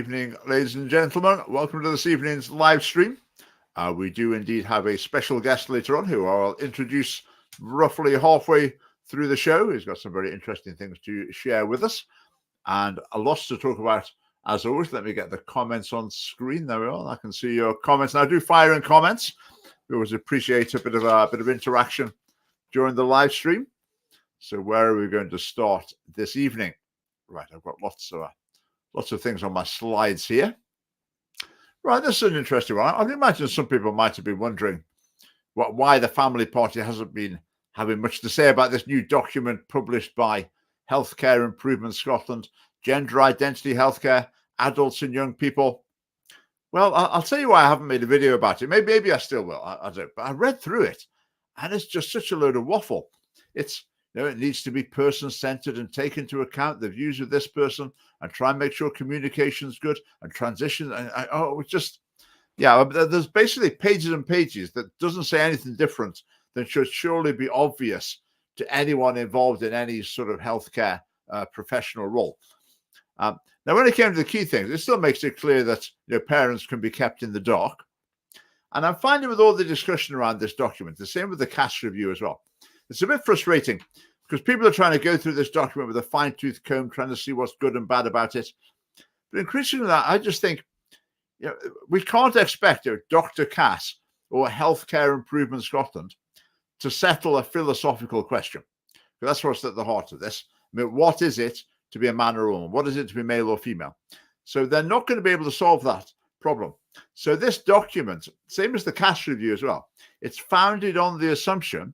evening, ladies and gentlemen. Welcome to this evening's live stream. We do indeed have a special guest later on who I'll introduce roughly halfway through the show. He's got some very interesting things to share with us and a lot to talk about. As always, let me get the comments on screen. There we are. I can see your comments. Now, do fire in comments. We always appreciate a bit of interaction during the live stream. So where are we going to start this evening? Right, I've got lots of things on my slides here. Right, this is an interesting one. I imagine some people might have been wondering why the Family Party hasn't been having much to say about this new document published by Healthcare Improvement Scotland, Gender Identity Healthcare, Adults and Young People. Well, I'll tell you why I haven't made a video about it. Maybe I still will. I don't. But I read through it, and it's just such a load of waffle. It needs to be person-centered and take into account the views of this person and try and make sure communication's good and transition. There's basically pages and pages that doesn't say anything different than should surely be obvious to anyone involved in any sort of healthcare professional role. Now, when it came to the key things, it still makes it clear that parents can be kept in the dark. And I'm finding with all the discussion around this document, the same with the CAS review as well. It's a bit frustrating because people are trying to go through this document with a fine-tooth comb, trying to see what's good and bad about it. But increasingly, I just think we can't expect Dr. Cass or Healthcare Improvement Scotland to settle a philosophical question. That's what's at the heart of this. I mean, what is it to be a man or a woman? What is it to be male or female? So they're not going to be able to solve that problem. So this document, same as the CAS review as well, it's founded on the assumption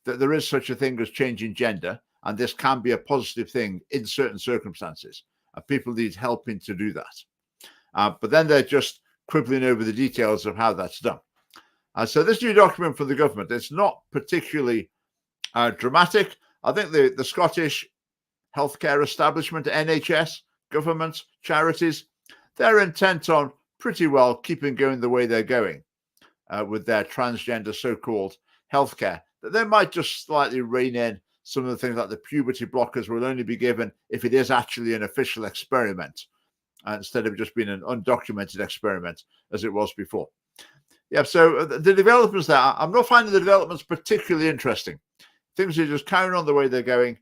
that there is such a thing as changing gender, and this can be a positive thing in certain circumstances. People need helping to do that. But then they're just quibbling over the details of how that's done. So this new document from the government, it's not particularly dramatic. I think the Scottish healthcare establishment, NHS, governments, charities, they're intent on pretty well keeping going the way they're going with their transgender so-called healthcare. They might just slightly rein in some of the things like the puberty blockers will only be given if it is actually an official experiment instead of just being an undocumented experiment as it was before. Yeah, so the developments there, I'm not finding the developments particularly interesting. Things are just carrying on the way they're going,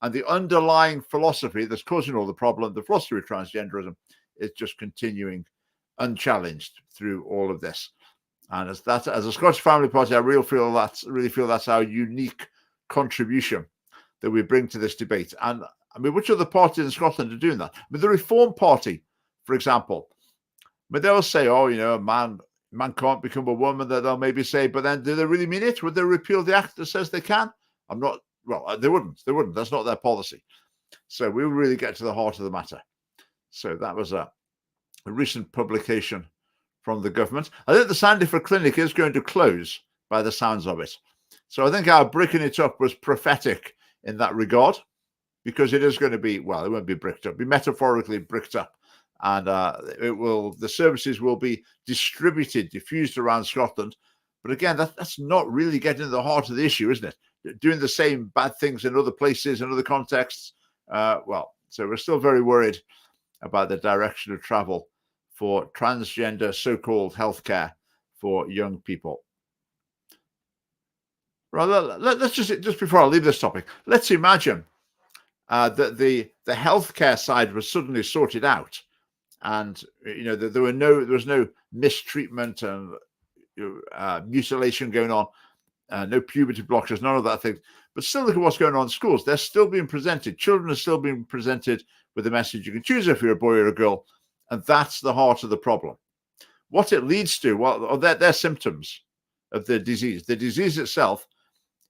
and the underlying philosophy that's causing all the problem, the philosophy of transgenderism, is just continuing unchallenged through all of this. And as a Scottish Family Party, I really feel that's our unique contribution that we bring to this debate. And I mean, which other parties in Scotland are doing that? I mean, the Reform Party, for example, but they'll say, a man can't become a woman. That they'll maybe say, but then do they really mean it? Would they repeal the act that says they can? They wouldn't. That's not their policy. So we will really get to the heart of the matter. So that was a recent publication from the government. I think the Sandyford Clinic is going to close by the sounds of it. So I think our bricking it up was prophetic in that regard, because it is going to be, it won't be bricked up, be metaphorically bricked up. And the services will be diffused around Scotland. But again, that's not really getting to the heart of the issue, isn't it? Doing the same bad things in other places, in other contexts. So we're still very worried about the direction of travel for transgender so-called healthcare for young people. Right, let's just before I leave this topic, let's imagine that the healthcare side was suddenly sorted out, and there was no mistreatment and mutilation going on, no puberty blockers, none of that thing. But still, look at what's going on in schools. They're still being presented. Children are still being presented with the message you can choose if you're a boy or a girl. And that's the heart of the problem. What it leads to, they're symptoms of the disease. The disease itself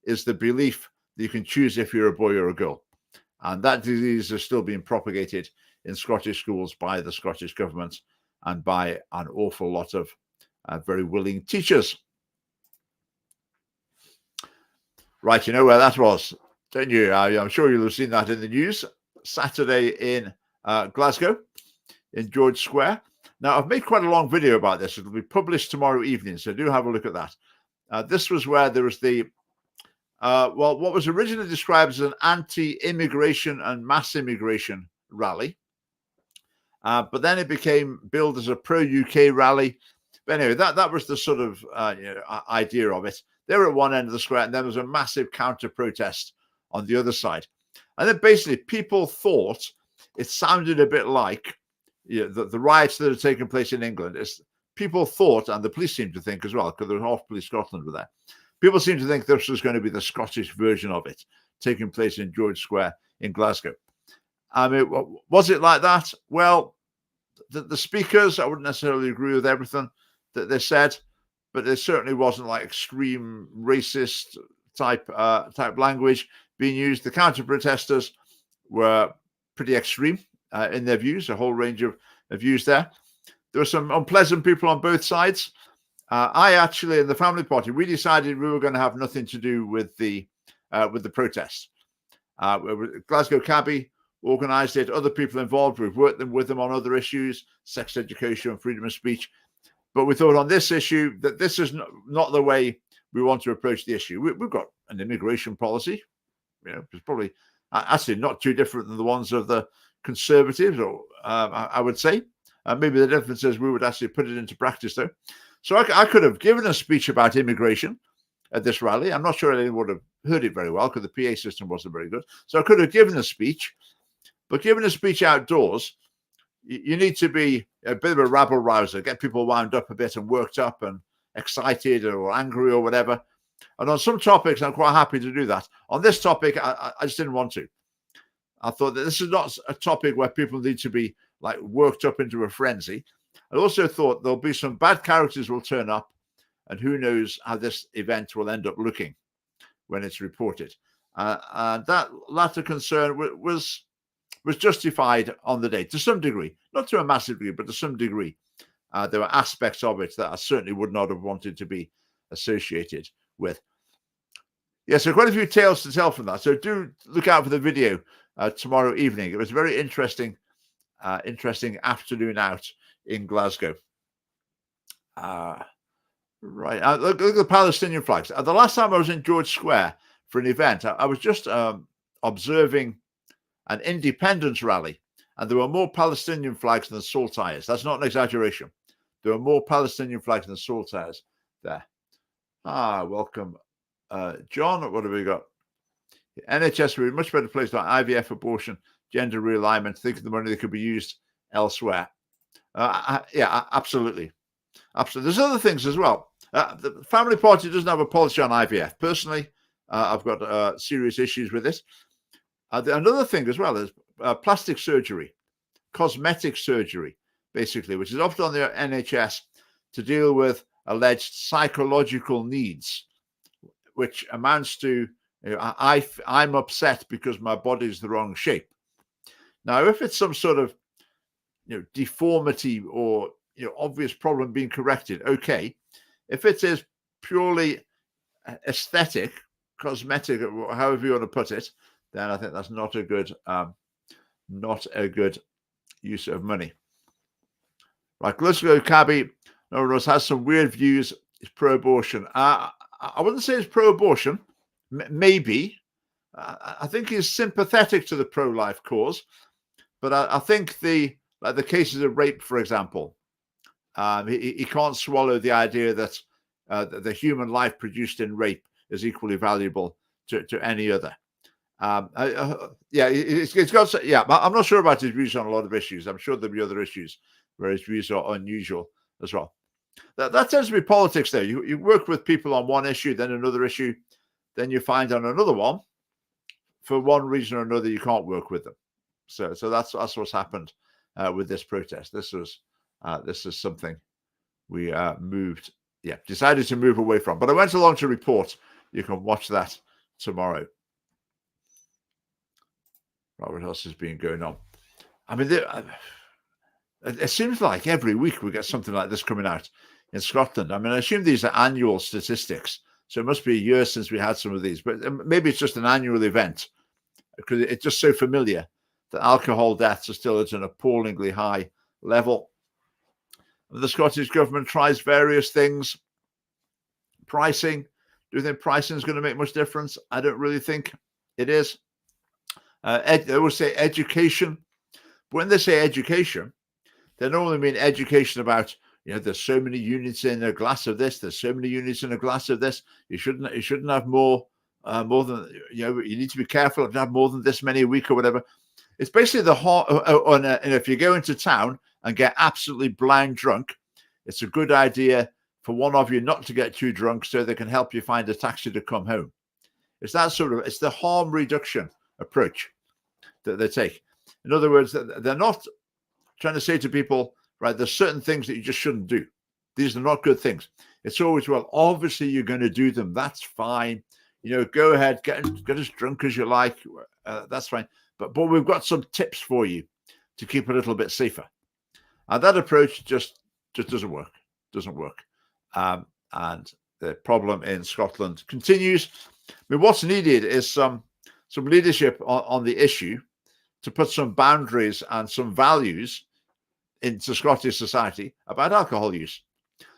is the belief that you can choose if you're a boy or a girl. And that disease is still being propagated in Scottish schools by the Scottish government and by an awful lot of very willing teachers. Right, you know where that was, don't you? I'm sure you'll have seen that in the news. Saturday in Glasgow, in George Square. Now, I've made quite a long video about this. It'll be published tomorrow evening, so do have a look at that. This was where there was what was originally described as an anti-immigration and mass immigration rally. But then it became billed as a pro-UK rally. But anyway, that was the sort of idea of it. They were at one end of the square, and there was a massive counter-protest on the other side. And then basically people thought it sounded a bit like the riots that had taken place in England. People thought, and the police seemed to think as well, because there was half Police Scotland were there, people seemed to think this was going to be the Scottish version of it, taking place in George Square in Glasgow. I mean, was it like that? Well, the speakers, I wouldn't necessarily agree with everything that they said, but there certainly wasn't like extreme racist type language being used. The counter-protesters were pretty extreme in their views, a whole range of views there. There were some unpleasant people on both sides. I actually, in the family party, we decided we were going to have nothing to do with the protest. Glasgow Cabby organised it, other people involved. We've worked with them on other issues, sex education, freedom of speech. But we thought on this issue that this is not the way we want to approach the issue. We've got an immigration policy, it's probably actually not too different than the ones of the Conservatives, or I would say. Maybe the difference is we would actually put it into practice, though. So I could have given a speech about immigration at this rally. I'm not sure anyone would have heard it very well because the PA system wasn't very good. So I could have given a speech, but giving a speech outdoors, you need to be a bit of a rabble rouser, get people wound up a bit and worked up and excited or angry or whatever. And on some topics, I'm quite happy to do that. On this topic, I just didn't want to. I thought that this is not a topic where people need to be like worked up into a frenzy. I also thought there'll be some bad characters will turn up, and who knows how this event will end up looking when it's reported. And that latter concern was justified on the day to some degree, not to a massive degree, but to some degree. There were aspects of it that I certainly would not have wanted to be associated with. Yeah, so quite a few tales to tell from that. So do look out for the video tomorrow evening. It was a very interesting afternoon out in Glasgow. Right. Look at the Palestinian flags. The last time I was in George Square for an event, I was just observing an independence rally, and there were more Palestinian flags than saltires. That's not an exaggeration. There were more Palestinian flags than saltires there. Welcome, John. What have we got? NHS would be a much better place like IVF, abortion, gender realignment. Think of the money that could be used elsewhere. Yeah, absolutely. There's other things as well. The family party doesn't have a policy on IVF. Personally, I've got serious issues with this. Another thing as well is plastic surgery, cosmetic surgery, basically, which is often on the NHS to deal with alleged psychological needs, which amounts to, I'm upset because my body's the wrong shape. Now, if it's some sort of deformity or obvious problem being corrected, okay. If it is purely aesthetic, cosmetic, or however you want to put it, then I think that's not a good use of money. Right, Glasgow Cabby, has some weird views. It's pro-abortion. I wouldn't say it's pro-abortion. Maybe. I think he's sympathetic to the pro-life cause, but I think the cases of rape, for example, he can't swallow the idea that the human life produced in rape is equally valuable to any other. It's got. Yeah, I'm not sure about his views on a lot of issues. I'm sure there'll be other issues where his views are unusual as well. That tends to be politics, though. You work with people on one issue, then another issue, then you find on another one, for one reason or another, you can't work with them. So that's what's happened with this protest. This is something we decided to move away from. But I went along to report. You can watch that tomorrow. Right, what else has been going on? I mean, it seems like every week we get something like this coming out in Scotland. I mean, I assume these are annual statistics, so it must be a year since we had some of these. But maybe it's just an annual event because it's just so familiar that alcohol deaths are still at an appallingly high level. The Scottish government tries various things. Pricing. Do you think pricing is going to make much difference? I don't really think it is. They will say education. But when they say education, they normally mean education about, there's so many units in a glass of this, there's so many units in a glass of this. You shouldn't have more than, you need to be careful to have more than this many a week or whatever. It's basically the heart. And if you go into town and get absolutely blind drunk, it's a good idea for one of you not to get too drunk so they can help you find a taxi to come home. It's the harm reduction approach that they take. In other words, they're not trying to say to people, right, there's certain things that you just shouldn't do. These are not good things. It's always, well, obviously you're going to do them. That's fine. Go ahead, get as drunk as you like. That's fine. But we've got some tips for you to keep a little bit safer. And that approach just doesn't work. And the problem in Scotland continues. I mean, what's needed is some leadership on the issue to put some boundaries and some values into Scottish society about alcohol use.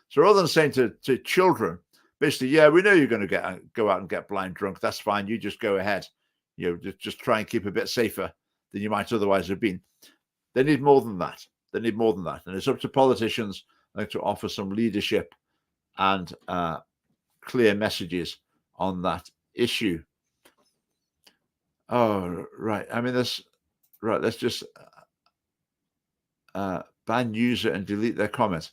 So rather than saying to children, basically, yeah, we know you're going to go out and get blind drunk. That's fine. You just go ahead. Just try and keep a bit safer than you might otherwise have been. They need more than that. And it's up to politicians to offer some leadership and clear messages on that issue. Oh, right. I mean, let's just ban user and delete their comments.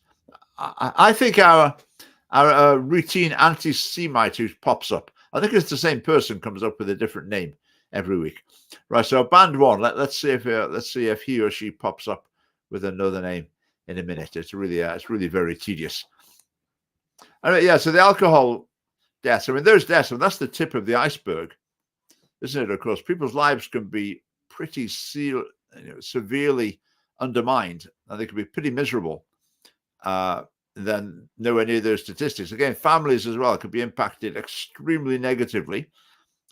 I think our routine anti-Semite who pops up, I think it's the same person, comes up with a different name every week. Right, so banned one. Let's see if he or she pops up with another name in a minute. It's really very tedious. Anyway, yeah. So the alcohol deaths. I mean, those deaths, and that's the tip of the iceberg, isn't it? Of course, people's lives can be pretty severely undermined, and they can be pretty miserable. Then nowhere near those statistics. Again, families as well could be impacted extremely negatively,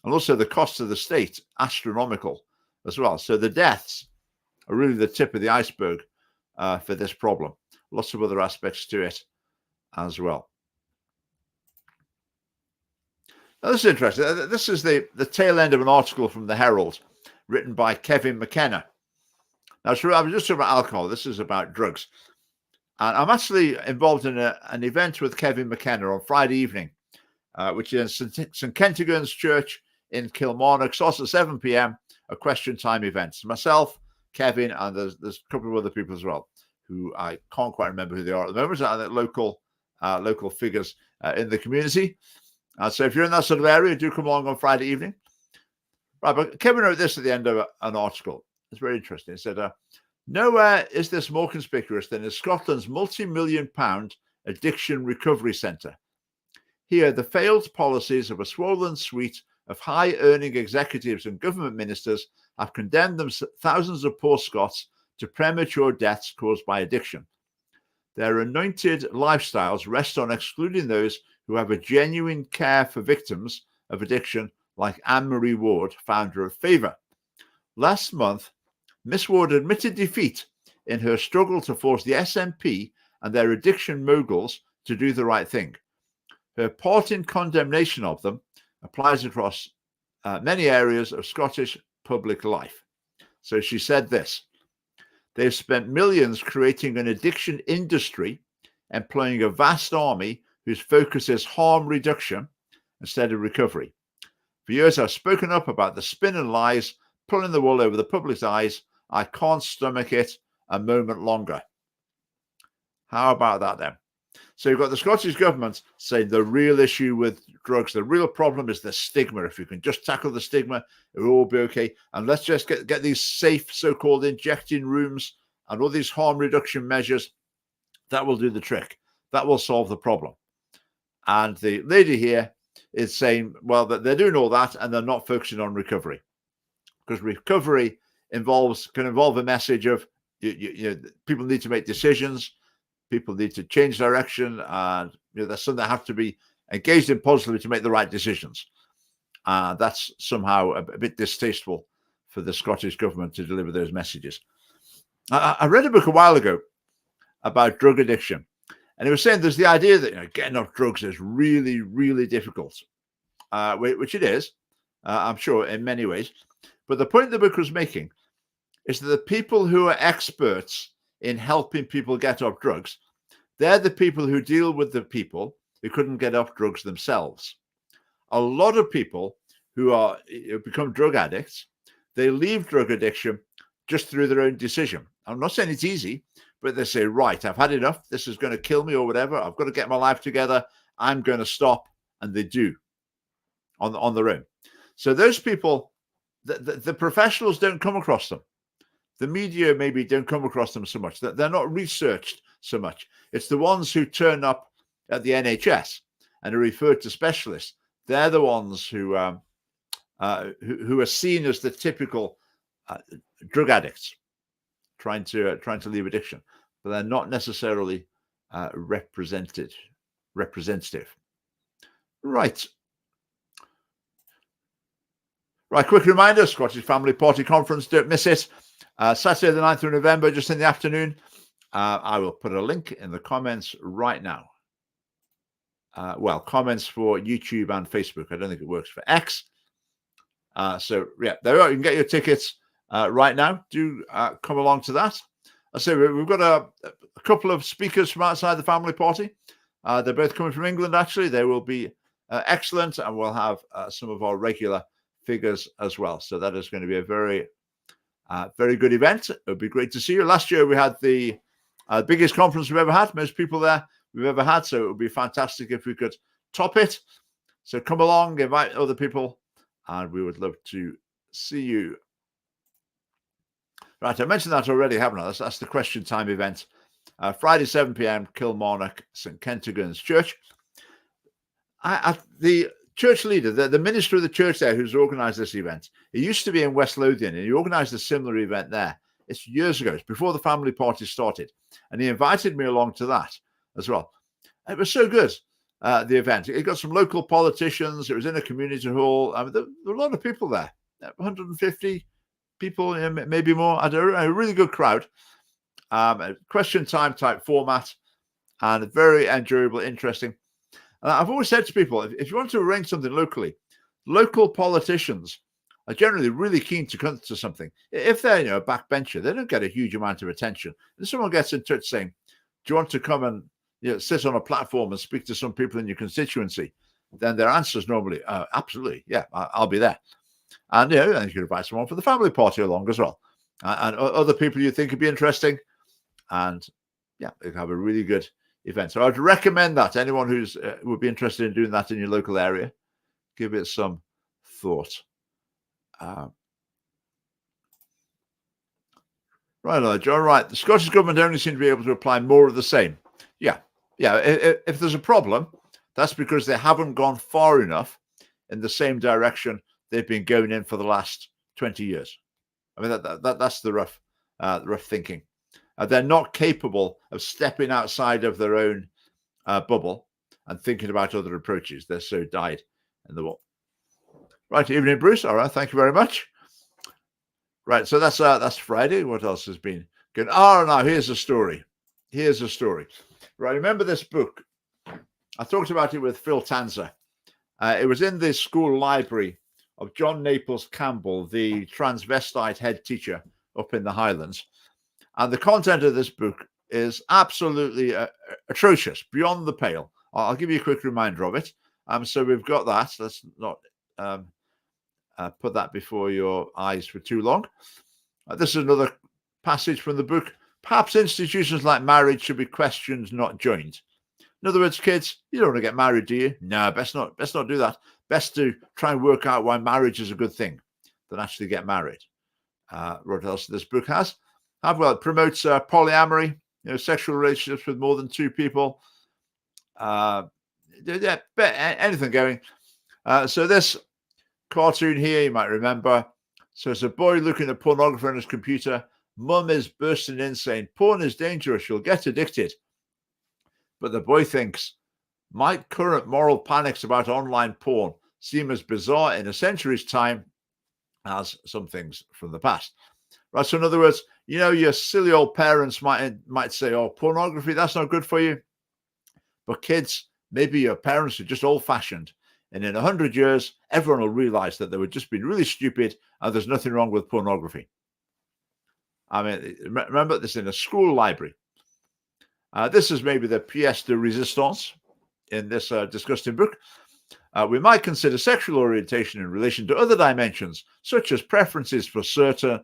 and also the costs of the state astronomical as well. So the deaths are really the tip of the iceberg for this problem. Lots of other aspects to it as well. Now, this is interesting. This is the tail end of an article from the Herald written by Kevin McKenna. Now, so I was just talking about alcohol. This is about drugs. And I'm actually involved in an event with Kevin McKenna on Friday evening, which is in St. Kentigern's Church in Kilmarnock. Starts at 7 p.m., a question time event. So myself, Kevin, and there's a couple of other people as well who I can't quite remember who they are at the moment. Are local figures in the community. So if you're in that sort of area, do come along on Friday evening. Right, but Kevin wrote this at the end of an article. It's very interesting. He said, nowhere is this more conspicuous than in Scotland's multi-million-pound addiction recovery centre. Here, the failed policies of a swollen suite of high-earning executives and government ministers have condemned thousands of poor Scots to premature deaths caused by addiction. Their anointed lifestyles rest on excluding those who have a genuine care for victims of addiction, like Anne-Marie Ward, founder of Favour. Last month, Miss Ward admitted defeat in her struggle to force the SNP and their addiction moguls to do the right thing. Her part in condemnation of them applies across many areas of Scottish public life. So she said this: they've spent millions creating an addiction industry, employing a vast army whose focus is harm reduction instead of recovery. For years, I've spoken up about the spin and lies, pulling the wool over the public's eyes. I can't stomach it a moment longer. How about that then? So you've got the Scottish government saying the real issue with drugs, the real problem is the stigma. If you can just tackle the stigma, it will all be okay. And let's just get these safe so-called injecting rooms and all these harm reduction measures. That will do the trick. That will solve the problem. And the lady here is saying, well, that they're doing all that and they're not focusing on recovery. Because recovery can involve a message of people need to make decisions, people need to change direction, and there's something that have to be engaged in positively to make the right decisions. That's somehow a bit distasteful for the Scottish government to deliver those messages. I read a book a while ago about drug addiction, and it was saying there's the idea that getting off drugs is really, really difficult, which it is, I'm sure, in many ways. But the point the book was making is that the people who are experts in helping people get off drugs, they're the people who deal with the people who couldn't get off drugs themselves. A lot of people who become drug addicts, they leave drug addiction just through their own decision. I'm not saying it's easy, but they say, right, I've had enough. This is going to kill me or whatever. I've got to get my life together. I'm going to stop. And they do on their own. So those people, the professionals don't come across them. The media maybe don't come across them so much. They're not researched so much. It's the ones who turn up at the NHS and are referred to specialists. They're the ones who are seen as the typical drug addicts trying to leave addiction, but they're not necessarily representative. Right. Quick reminder, Scottish Family Party Conference, don't miss it. Saturday the 9th of November, just in the afternoon. I will put a link in the comments right now. Comments for YouTube and Facebook. I don't think it works for X. So yeah, there you are. You can get your tickets right now. Do come along to that. I say we've got a couple of speakers from outside the family party. They're both coming from England, actually. They will be excellent, and we'll have some of our regular figures as well. So that is going to be a very, very good event. It would be great to see you. Last year we had the biggest conference we've ever had. Most people there we've ever had. So it would be fantastic if we could top it. So come along, invite other people, and we would love to see you. Right, I mentioned that already, haven't I? That's the question time event. Friday, 7 p.m, Kilmarnock, St. Kentigern's Church. The church leader, the minister of the church there who's organised this event, he used to be in West Lothian, and he organised a similar event there. It's years ago. It's before the family party started. And he invited me along to that as well. It was so good, the event. It got some local politicians. It was in a community hall. I mean, there were a lot of people there, 150 people, maybe more. A really good crowd. A question time type format, and very enjoyable, interesting. I've always said to people, if you want to arrange something locally, local politicians are generally really keen to come to something. If they're a backbencher, they don't get a huge amount of attention. If someone gets in touch saying, do you want to come and sit on a platform and speak to some people in your constituency, then their answer is normally, absolutely, yeah, I'll be there. And and you can invite someone from the family party along as well, and other people you think would be interesting, and yeah, they have a really good event. So I'd recommend that to anyone who's would be interested in doing that in your local area. Give it some thought. Right, John. Right, the Scottish government only seem to be able to apply more of the same. Yeah. If there's a problem, that's because they haven't gone far enough in the same direction they've been going in for the last 20 years. I mean, that's the rough thinking. They're not capable of stepping outside of their own bubble and thinking about other approaches. They're so dyed in the wool. Right, evening, Bruce. All right, thank you very much. Right, so that's Friday. What else has been good? Oh, now here's a story. Right, remember this book? I talked about it with Phil Tanzer. It was in the school library of John Naples Campbell, the transvestite head teacher up in the Highlands. And the content of this book is absolutely atrocious, beyond the pale. I'll give you a quick reminder of it. So we've got that. Let's not put that before your eyes for too long. This is another passage from the book. Perhaps institutions like marriage should be questioned, not joined. In other words, kids, you don't want to get married, do you? No, best not do that. Best to try and work out why marriage is a good thing than actually get married. What else this book has? Well, it promotes polyamory, sexual relationships with more than two people. Anything going. So this cartoon here, you might remember. So it's a boy looking at pornography on his computer. Mum is bursting in saying, porn is dangerous, you'll get addicted. But the boy thinks, my current moral panics about online porn seem as bizarre in a century's time as some things from the past. Right, so in other words, your silly old parents might say, oh, pornography, that's not good for you. But kids, maybe your parents are just old-fashioned. And in 100 years, everyone will realize that they were just being really stupid and there's nothing wrong with pornography. I mean, remember this in a school library. This is maybe the pièce de résistance in this disgusting book. We might consider sexual orientation in relation to other dimensions, such as preferences for certain,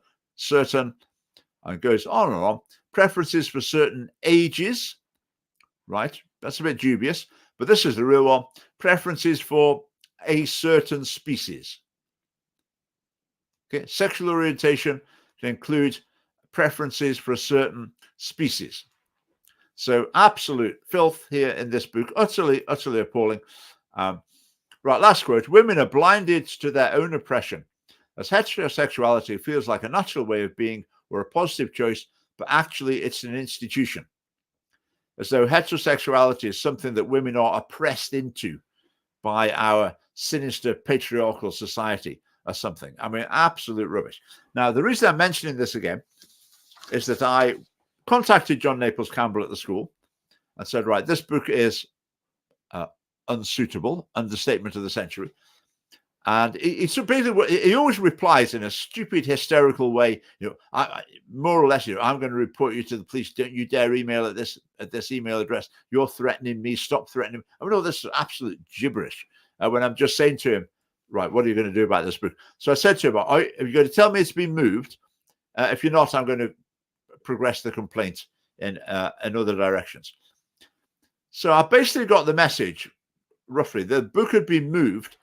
and goes on and on, preferences for certain ages, right? That's a bit dubious, but this is the real one. Preferences for a certain species. Okay, sexual orientation can include preferences for a certain species. So absolute filth here in this book, utterly appalling. Right, last quote. Women are blinded to their own oppression, as heterosexuality feels like a natural way of being or a positive choice, but actually it's an institution. As though heterosexuality is something that women are oppressed into by our sinister patriarchal society or something. I mean, absolute rubbish. Now, the reason I'm mentioning this again is that I contacted John Naples Campbell at the school and said, right, this book is unsuitable, understatement of the century. And he always replies in a stupid, hysterical way, I more or less, I'm going to report you to the police. Don't you dare email at this email address. You're threatening me. Stop threatening me. I mean, all this is absolute gibberish when I'm just saying to him, right, what are you going to do about this book? So I said to him, are you going to tell me it's been moved? If you're not, I'm going to progress the complaint in other directions. So I basically got the message, roughly. The book had been moved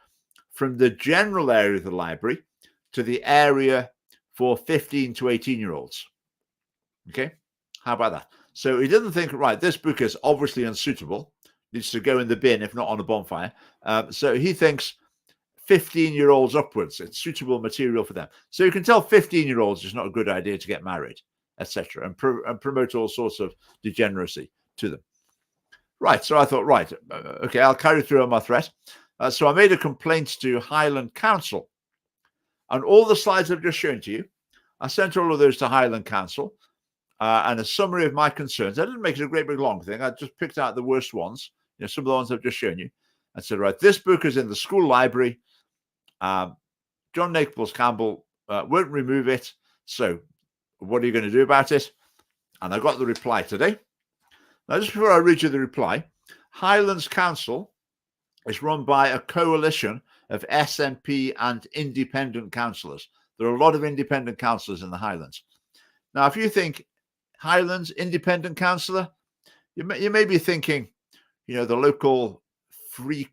from the general area of the library to the area for 15 to 18-year-olds. Okay, how about that? So he didn't think, right, this book is obviously unsuitable, needs to go in the bin, if not on a bonfire. So he thinks 15-year-olds upwards, it's suitable material for them. So you can tell 15-year-olds it's not a good idea to get married, etc., and promote all sorts of degeneracy to them. Right, so I thought, right, okay, I'll carry through on my threat. So I made a complaint to Highland Council. And all the slides I've just shown to you, I sent all of those to Highland Council and a summary of my concerns. I didn't make it a great big long thing. I just picked out the worst ones, some of the ones I've just shown you. I said, right, this book is in the school library. John Naples Campbell won't remove it. So what are you going to do about it? And I got the reply today. Now, just before I read you the reply, Highlands Council is run by a coalition of SNP and independent councillors. There are a lot of independent councillors in the Highlands. Now, if you think Highlands independent councillor, you may be thinking, the local free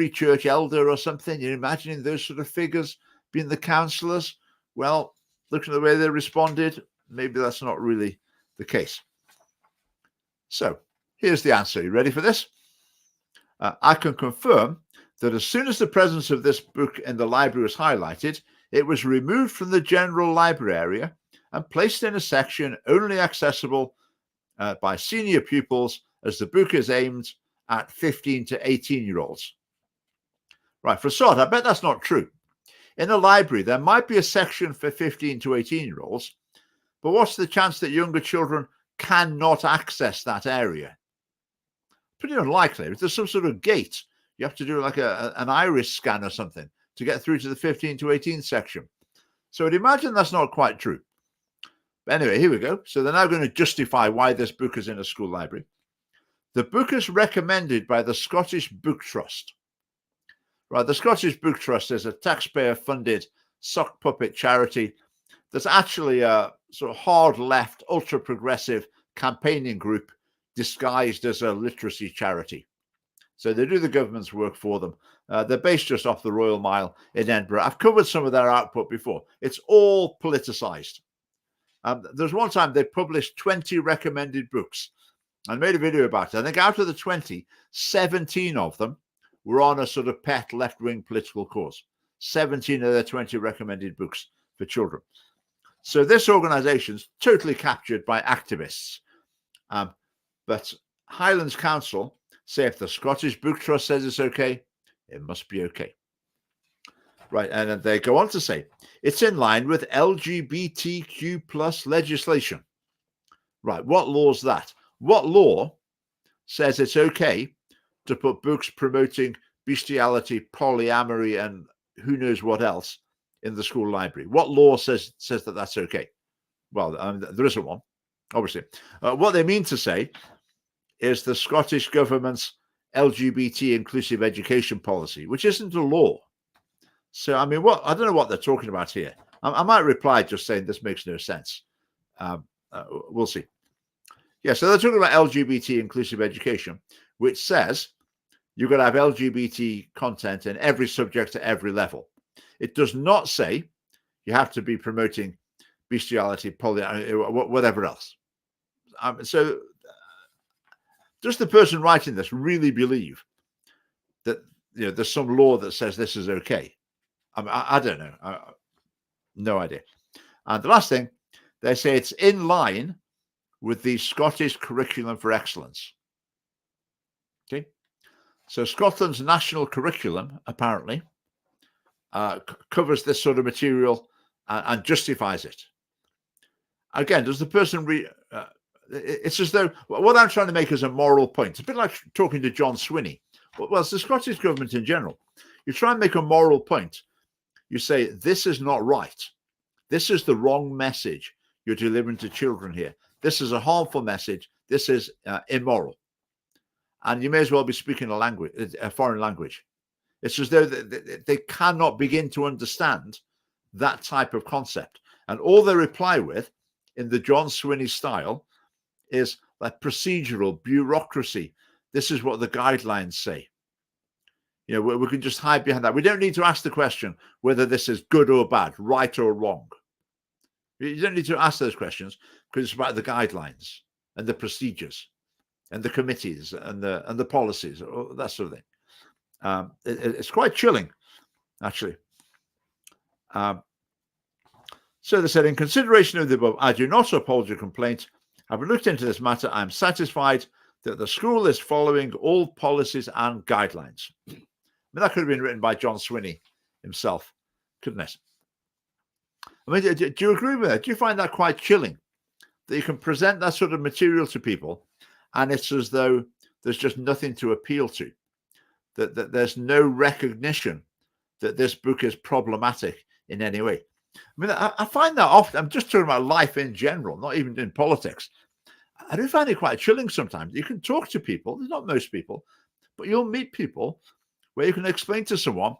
church elder or something. You're imagining those sort of figures being the councillors. Well, looking at the way they responded, maybe that's not really the case. So here's the answer. You ready for this? I can confirm that as soon as the presence of this book in the library was highlighted, it was removed from the general library area and placed in a section only accessible by senior pupils, as the book is aimed at 15 to 18-year-olds. Right, for a start, I bet that's not true. In a library, there might be a section for 15 to 18-year-olds, but what's the chance that younger children cannot access that area? Pretty unlikely. If there's some sort of gate, you have to do like an iris scan or something to get through to the 15 to 18 section. So I'd imagine that's not quite true. But anyway, here we go. So they're now going to justify why this book is in a school library. The book is recommended by the Scottish Book Trust. Right, the Scottish Book Trust is a taxpayer-funded sock puppet charity that's actually a sort of hard left, ultra-progressive campaigning group disguised as a literacy charity. So they do the government's work for them. They're based just off the Royal Mile in Edinburgh. I've covered some of their output before. It's all politicized. There's one time they published 20 recommended books. I made a video about it. I think out of the 20, 17 of them were on a sort of pet left-wing political cause. 17 of their 20 recommended books for children. So this organization's totally captured by activists. But Highlands Council say if the Scottish Book Trust says it's okay, it must be okay. Right, and they go on to say, it's in line with LGBTQ plus legislation. Right, what law is that? What law says it's okay to put books promoting bestiality, polyamory, and who knows what else in the school library? What law says that that's okay? Well, there isn't one, obviously. What they mean to say is the Scottish government's LGBT inclusive education policy, which isn't a law. So, I mean, I don't know what they're talking about here. I might reply just saying this makes no sense. We'll see. Yeah, so they're talking about LGBT inclusive education, which says you've got to have LGBT content in every subject at every level. It does not say you have to be promoting bestiality, whatever else. So does the person writing this really believe that there's some law that says this is okay? I don't know. No idea. And the last thing, they say it's in line with the Scottish Curriculum for Excellence. Okay. So Scotland's national curriculum apparently covers this sort of material and justifies it. Again, does the person it's as though what I'm trying to make is a moral point. It's a bit like talking to John Swinney. Well, it's the Scottish government in general. You try and make a moral point. You say, this is not right. This is the wrong message you're delivering to children here. This is a harmful message. This is immoral. And you may as well be speaking a foreign language. It's as though they cannot begin to understand that type of concept. And all they reply with, in the John Swinney style, is like procedural bureaucracy. This is what the guidelines say. We can just hide behind that. We don't need to ask the question whether this is good or bad, right or wrong. You don't need to ask those questions because it's about the guidelines and the procedures and the committees and the policies, that sort of thing. It's quite chilling, actually. So they said, in consideration of the above, I do not uphold your complaint. Having looked into this matter, I am satisfied that the school is following all policies and guidelines. I mean, that could have been written by John Swinney himself, couldn't it? I mean, do you agree with that? Do you find that quite chilling? That you can present that sort of material to people and it's as though there's just nothing to appeal to, that there's no recognition that this book is problematic in any way. I mean, I find that often. I'm just talking about life in general, not even in politics. I do find it quite chilling sometimes. You can talk to people, not most people, but you'll meet people where you can explain to someone,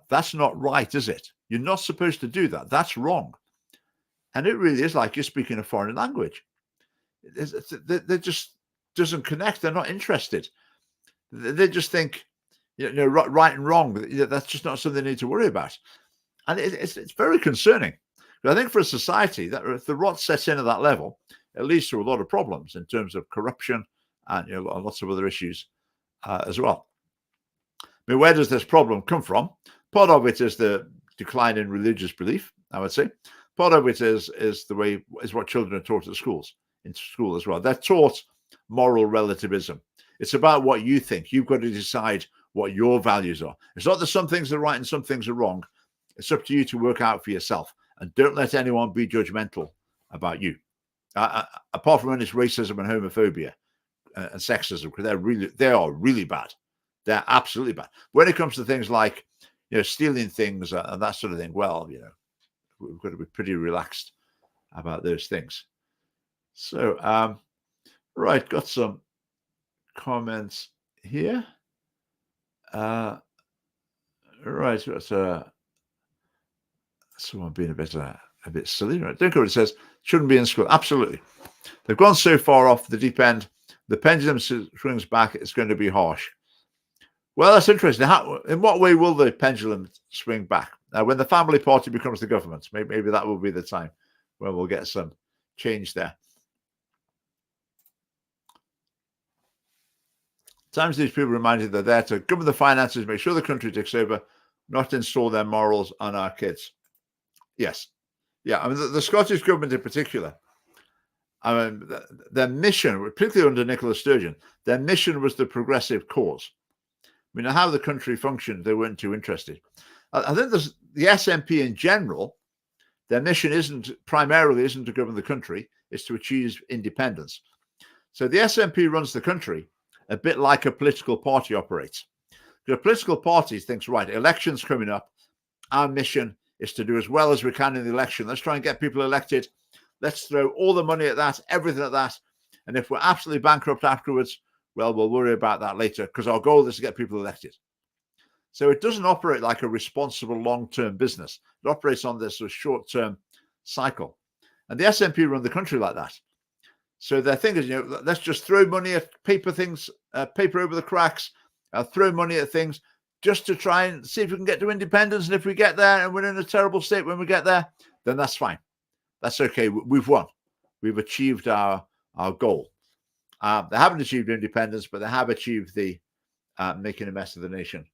that's not right, is it? You're not supposed to do that. That's wrong. And it really is like you're speaking a foreign language. They just doesn't connect. They're not interested. They just think, right and wrong. That's just not something they need to worry about. And it's very concerning. But I think for a society, that if the rot sets in at that level, it leads to a lot of problems in terms of corruption and lots of other issues as well. I mean, where does this problem come from? Part of it is the decline in religious belief, I would say. Part of it is what children are taught at schools, in school as well. They're taught moral relativism. It's about what you think. You've got to decide what your values are. It's not that some things are right and some things are wrong. It's up to you to work out for yourself. And don't let anyone be judgmental about you. Apart from when it's racism and homophobia and sexism, because they are really bad. They're absolutely bad. When it comes to things like, stealing things and that sort of thing, well, we've got to be pretty relaxed about those things. So, right, got some comments here. Right, so someone being a bit silly. Right? Don't go. It says shouldn't be in school. Absolutely, they've gone so far off the deep end. The pendulum swings back. It's going to be harsh. Well, that's interesting. In what way will the pendulum swing back? When the family party becomes the government, maybe that will be the time when we'll get some change there. Sometimes these people reminded they're there to govern the finances, make sure the country takes over, not install their morals on our kids. Yes. Yeah. I mean, the Scottish government in particular, I mean, their mission, particularly under Nicola Sturgeon, their mission was the progressive cause. I mean, how the country functioned, they weren't too interested. I think the SNP in general, their mission primarily isn't to govern the country, it's to achieve independence. So the SNP runs the country a bit like a political party operates. The political party thinks, right, elections coming up, our mission is to do as well as we can in the election. Let's try and get people elected. Let's throw all the money at that, everything at that. And if we're absolutely bankrupt afterwards, well, we'll worry about that later, because our goal is to get people elected. So it doesn't operate like a responsible long-term business. It operates on this sort of short-term cycle. And the SNP run the country like that. So their thing is, let's just throw money at paper over the cracks, throw money at things just to try and see if we can get to independence. And if we get there and we're in a terrible state when we get there, then that's fine. That's okay. We've won. We've achieved our goal. They haven't achieved independence, but they have achieved the making a mess of the nation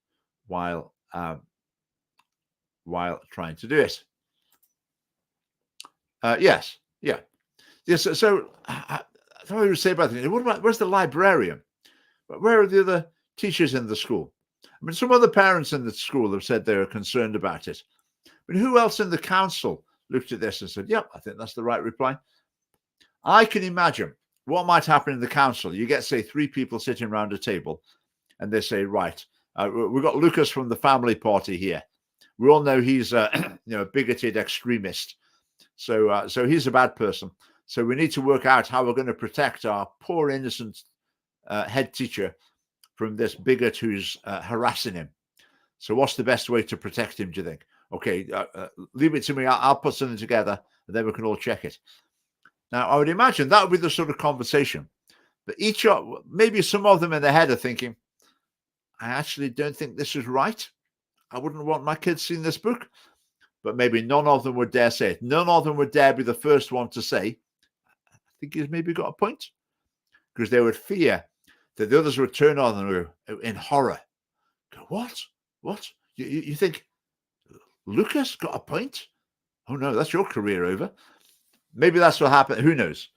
while trying to do it. Yes. So I don't know what you say about it. Where's the librarian? Where are the other teachers in the school? I mean, some other parents in the school have said they're concerned about it. But who else in the council looked at this and said, yep, I think that's the right reply? I can imagine what might happen in the council. You get, say, 3 people sitting around a table and they say, right, we've got Lucas from the family party here. We all know he's a bigoted extremist. So he's a bad person. So we need to work out how we're going to protect our poor, innocent head teacher from this bigot who's harassing him. So what's the best way to protect him, do you think? Okay, leave it to me. I'll put something together, and then we can all check it. Now, I would imagine that would be the sort of conversation. But maybe some of them in their head are thinking, I actually don't think this is right. I wouldn't want my kids seeing this book. But maybe none of them would dare say it. None of them would dare be the first one to say, I think he's maybe got a point. Because they would fear that the others would turn on them in horror. Go, what? You think Lucas got a point? Oh no, that's your career over. Maybe that's what happened. Who knows?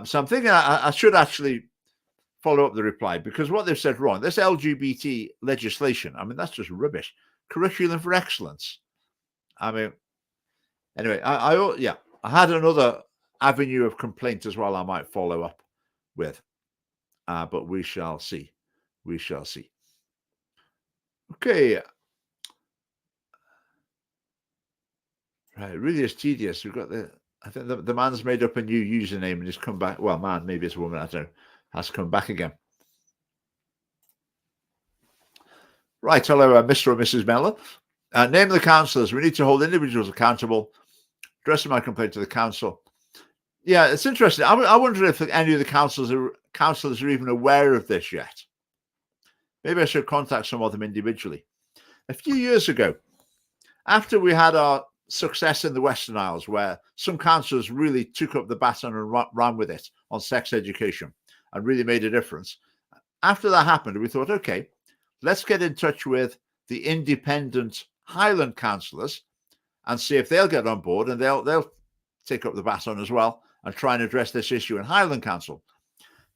So I'm thinking I should actually follow up the reply, because what they've said wrong, this LGBT legislation, I mean, that's just rubbish. Curriculum for excellence. I mean, anyway, I had another avenue of complaint as well I might follow up with. But we shall see. Okay. Right, it really is tedious. We've got I think the man's made up a new username and he's come back. Well, man, maybe it's a woman, I don't know, has come back again. Right, hello, Mr. or Mrs. Mellor. Name the councillors. We need to hold individuals accountable. Addressing my complaint to the council. Yeah, it's interesting. I wonder if any of the councillors are even aware of this yet. Maybe I should contact some of them individually. A few years ago, after we had our success in the Western Isles, where some councillors really took up the baton and ran with it on sex education and really made a difference. After that happened, we thought, okay, let's get in touch with the independent Highland councillors and see if they'll get on board, and they'll take up the baton as well and try and address this issue in Highland Council.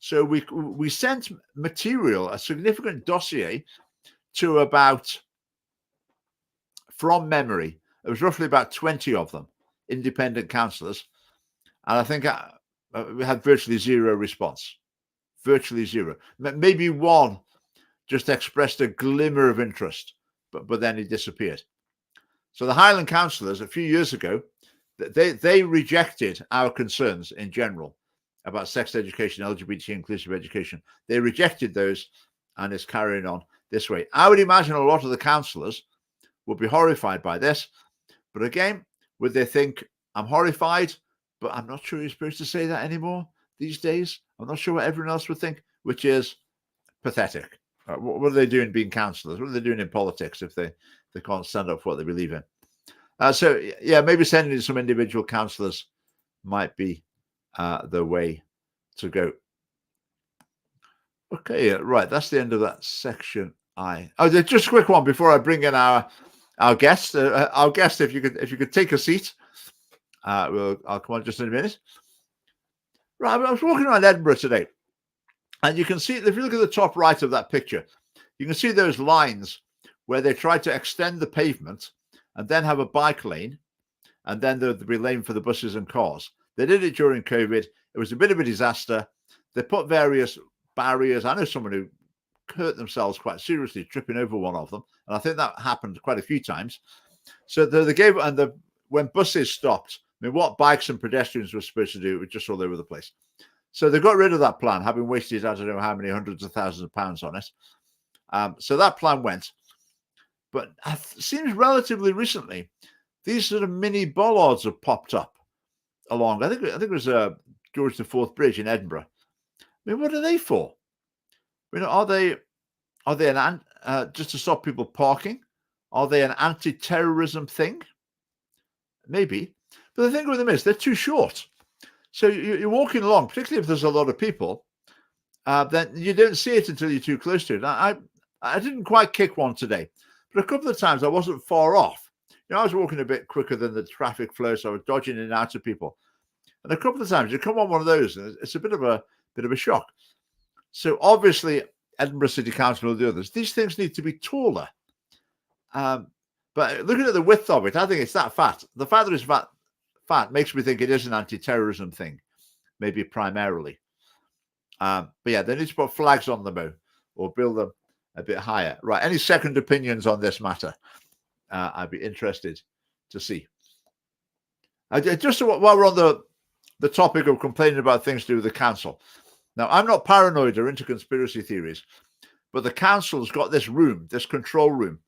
So we sent material, a significant dossier, to about, from memory, it was roughly about 20 of them, independent councillors. And I think we had virtually zero response. Virtually zero. Maybe one just expressed a glimmer of interest, but then he disappeared. So the Highland councillors, a few years ago, they rejected our concerns in general about sex education, LGBT inclusive education. They rejected those, and it's carrying on this way. I would imagine a lot of the councillors would be horrified by this. But again, would they think, I'm horrified, but I'm not sure you're supposed to say that anymore these days? I'm not sure what everyone else would think, which is pathetic. What are they doing being councillors? What are they doing in politics if they can't stand up for what they believe in? So, yeah, maybe sending some individual councillors might be the way to go. Okay, right. That's the end of that section. Just a quick one before I bring in our guest. Our guest, if you could take a seat, I'll come on just in a minute. Right, I was walking around Edinburgh today, and you can see, if you look at the top right of that picture, you can see those lines where they tried to extend the pavement and then have a bike lane, and then there'd be a lane for the buses and cars. They did it during COVID. It was a bit of a disaster. They put various barriers. I know someone who hurt themselves quite seriously tripping over one of them, and I think that happened quite a few times. So they gave, when buses stopped, I mean, what bikes and pedestrians were supposed to do, it was just all over the place. So they got rid of that plan, having wasted, I don't know how many hundreds of thousands of pounds on it. So that plan went. But it seems relatively recently, these sort of mini bollards have popped up along. I think it was George IV Bridge in Edinburgh. I mean, what are they for? You know, are they just to stop people parking? Are they an anti-terrorism thing? Maybe. But the thing with them is they're too short. So you're walking along, particularly if there's a lot of people, then you don't see it until you're too close to it. I didn't quite kick one today, but a couple of times I wasn't far off. You know, I was walking a bit quicker than the traffic flow, so I was dodging in and out of people. And a couple of times you come on one of those, and it's a bit of a shock. So obviously, Edinburgh City Council and the others, these things need to be taller. But looking at the width of it, I think it's that fat. The fact that it's fat makes me think it is an anti-terrorism thing, maybe primarily. But yeah, they need to put flags on them or build them a bit higher. Right. Any second opinions on this matter? I'd be interested to see. Just while we're on the topic of complaining about things to do with the council. Now, I'm not paranoid or into conspiracy theories, but the council's got this room, this control room,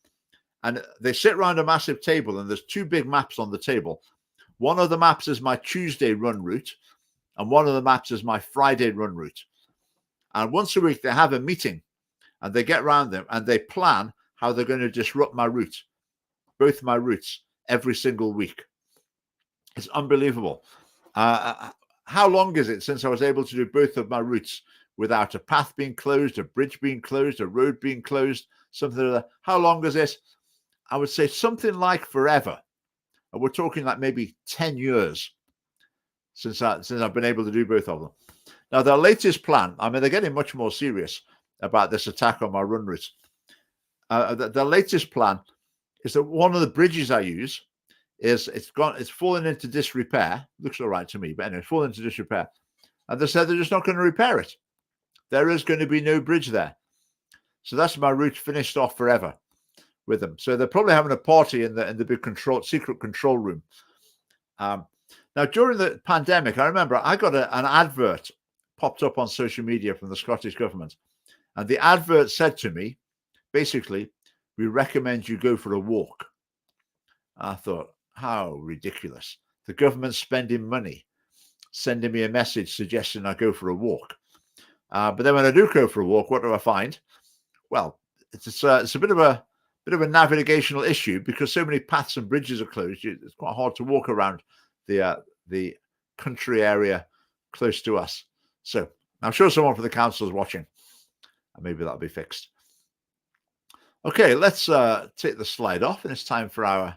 and they sit around a massive table, and there's two big maps on the table. One of the maps is my Tuesday run route, and one of the maps is my Friday run route. And once a week, they have a meeting, and they get around them, and they plan how they're going to disrupt my route, both my routes, every single week. It's unbelievable. How long is it since I was able to do both of my routes without a path being closed, a bridge being closed, a road being closed, something like that? How long is it? I would say something like forever. And we're talking like maybe 10 years since I've been able to do both of them. Now, their latest plan, I mean, they're getting much more serious about this attack on my run routes. The latest plan is that one of the bridges I use it's fallen into disrepair. Looks all right to me, but anyway, it's fallen into disrepair. And they said they're just not going to repair it. There is going to be no bridge there. So that's my route finished off forever with them. So they're probably having a party in the big secret control room. Now, during the pandemic, I remember I got an advert popped up on social media from the Scottish government. And the advert said to me, basically, we recommend you go for a walk. I thought, how ridiculous. The government's spending money, sending me a message suggesting I go for a walk. But then when I do go for a walk, what do I find? Well, it's a bit of a navigational issue because so many paths and bridges are closed. It's quite hard to walk around the country area close to us. So I'm sure someone from the council is watching, and maybe that'll be fixed. Okay, let's take the slide off, and it's time for our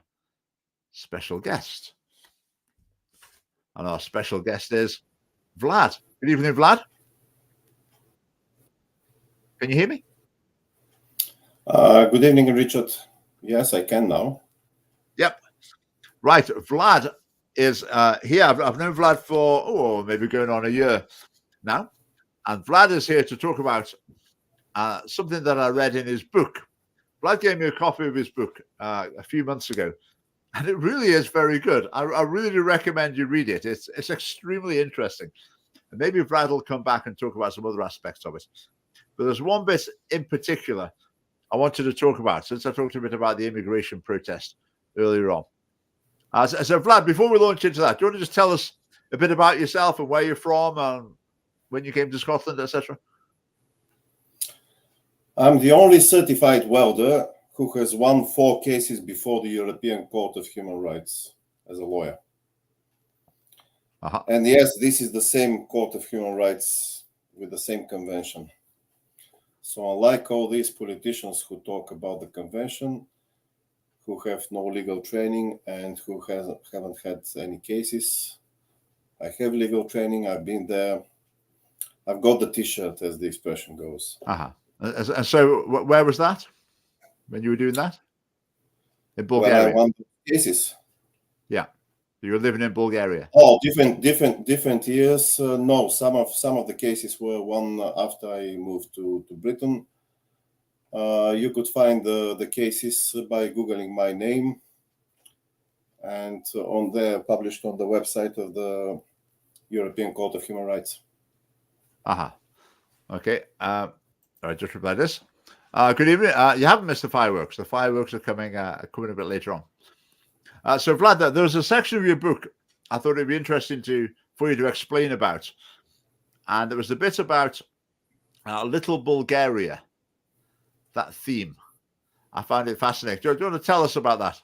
special guest. And our special guest is Vlad. Good evening, Vlad. Can you hear me? Good evening, Richard. Yes, I can now. Yep. Right. Vlad is here. I've known Vlad for, maybe going on a year now. And Vlad is here to talk about something that I read in his book. Vlad gave me a copy of his book a few months ago. And it really is very good. I really recommend you read it. It's extremely interesting. And maybe Vlad will come back and talk about some other aspects of it. But there's one bit in particular I wanted to talk about, since I talked a bit about the immigration protest earlier on. So Vlad, before we launch into that, do you want to just tell us a bit about yourself and where you're from and when you came to Scotland, etc.? I'm the only certified welder who has won 4 cases before the European Court of Human Rights as a lawyer. Uh-huh. And yes, this is the same Court of Human Rights with the same convention. So unlike all these politicians who talk about the convention, who have no legal training and who haven't had any cases, I have legal training. I've been there. I've got the T-shirt, as the expression goes. Uh-huh. And so where was that when you were doing that? In Bulgaria? When I won the cases. Yeah. You were living in Bulgaria? Oh, different years. No, some of the cases were won after I moved to Britain. You could find the cases by Googling my name. and on there published on the website of the European Court of Human Rights. Okay. I just replied this. Good evening. You haven't missed the fireworks. The fireworks are coming a bit later on. So Vlad, there's a section of your book I thought it'd be interesting for you to explain about, and there was a bit about Little Bulgaria. That theme, I found it fascinating. Do you want to tell us about that?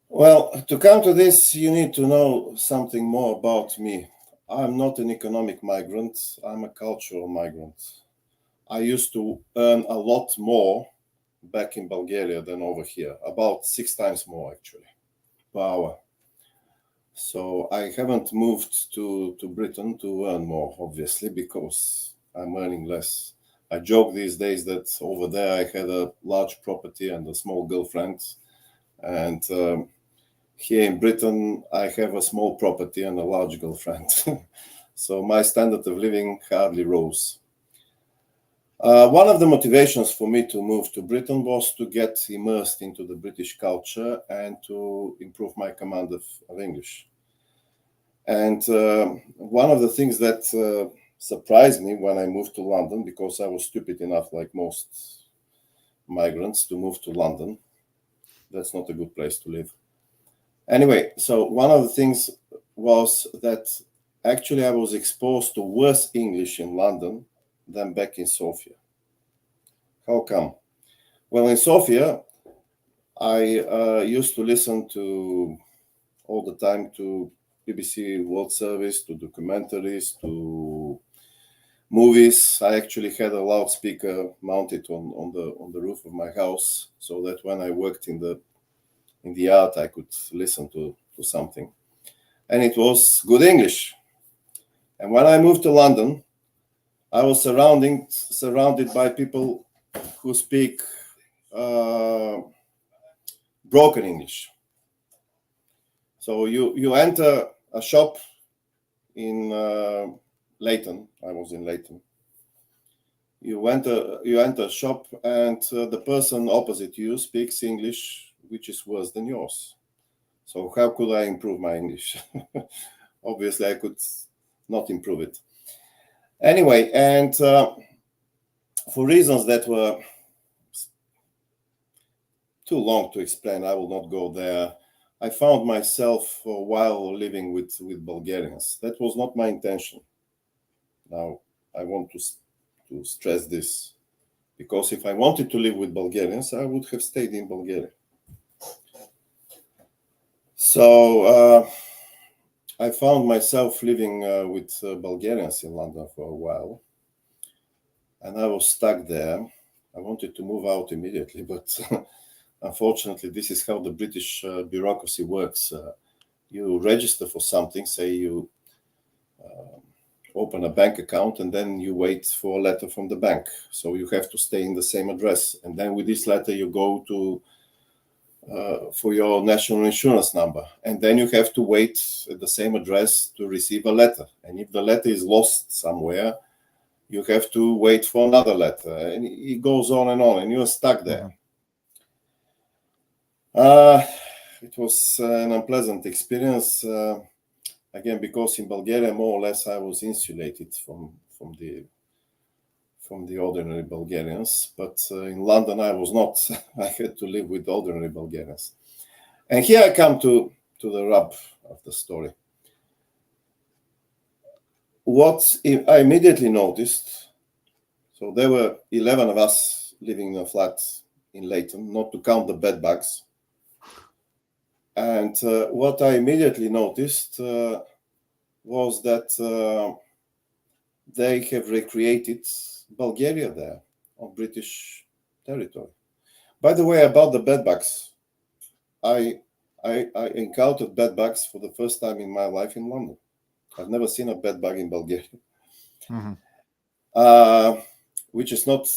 Well, to come to this, you need to know something more about me. I'm not an economic migrant. I'm a cultural migrant. I used to earn a lot more back in Bulgaria than over here, about 6 times more actually per hour. So I haven't moved to Britain to earn more, obviously, because I'm earning less. I joke these days that over there I had a large property and a small girlfriend, and here in Britain I have a small property and a large girlfriend. So my standard of living hardly rose. One of the motivations for me to move to Britain was to get immersed into the British culture and to improve my command of English. And one of the things that surprised me when I moved to London, because I was stupid enough, like most migrants, to move to London. That's not a good place to live. Anyway, so one of the things was that actually I was exposed to worse English in London than back in Sofia. How come? Well, in Sofia, I used to listen to all the time to BBC World Service, to documentaries, to movies. I actually had a loudspeaker mounted on the roof of my house, so that when I worked in the yard, I could listen to something. And it was good English. And when I moved to London, I was surrounded by people who speak broken English. So you enter a shop in Leighton. I was in Leighton. You enter a shop, and the person opposite you speaks English which is worse than yours. So how could I improve my English? Obviously, I could not improve it. Anyway, and for reasons that were too long to explain, I will not go there. I found myself for a while living with Bulgarians. That was not my intention. Now, I want to stress this, because if I wanted to live with Bulgarians, I would have stayed in Bulgaria. So I found myself living with Bulgarians in London for a while, and I was stuck there. I wanted to move out immediately, but unfortunately, this is how the British bureaucracy works. You register for something, say you open a bank account, and then you wait for a letter from the bank. So you have to stay in the same address. And then with this letter, you go to for your national insurance number. And then you have to wait at the same address to receive a letter. And if the letter is lost somewhere, you have to wait for another letter. And it goes on, and you're stuck there. It was an unpleasant experience. Again, because in Bulgaria, more or less, I was insulated from the ordinary Bulgarians, but in London, I was not. I had to live with ordinary Bulgarians. And here I come to the rub of the story. What I immediately noticed, so there were 11 of us living in a flat in Leighton, not to count the bed bugs. And what I immediately noticed was that they have recreated Bulgaria there on British territory. By the way, about the bedbugs, I encountered bedbugs for the first time in my life in London. I've never seen a bedbug in Bulgaria. Which is not,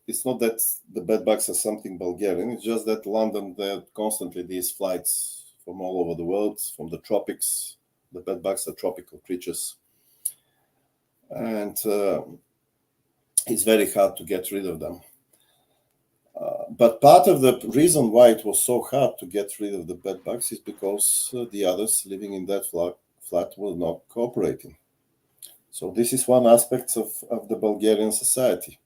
it's not that the bedbugs are something Bulgarian, it's just that London, there are constantly these flights from all over the world, from the tropics. The bedbugs are tropical creatures. And it's very hard to get rid of them. But part of the reason why it was so hard to get rid of the bedbugs is because the others living in that flat were not cooperating. So this is one aspect of the Bulgarian society.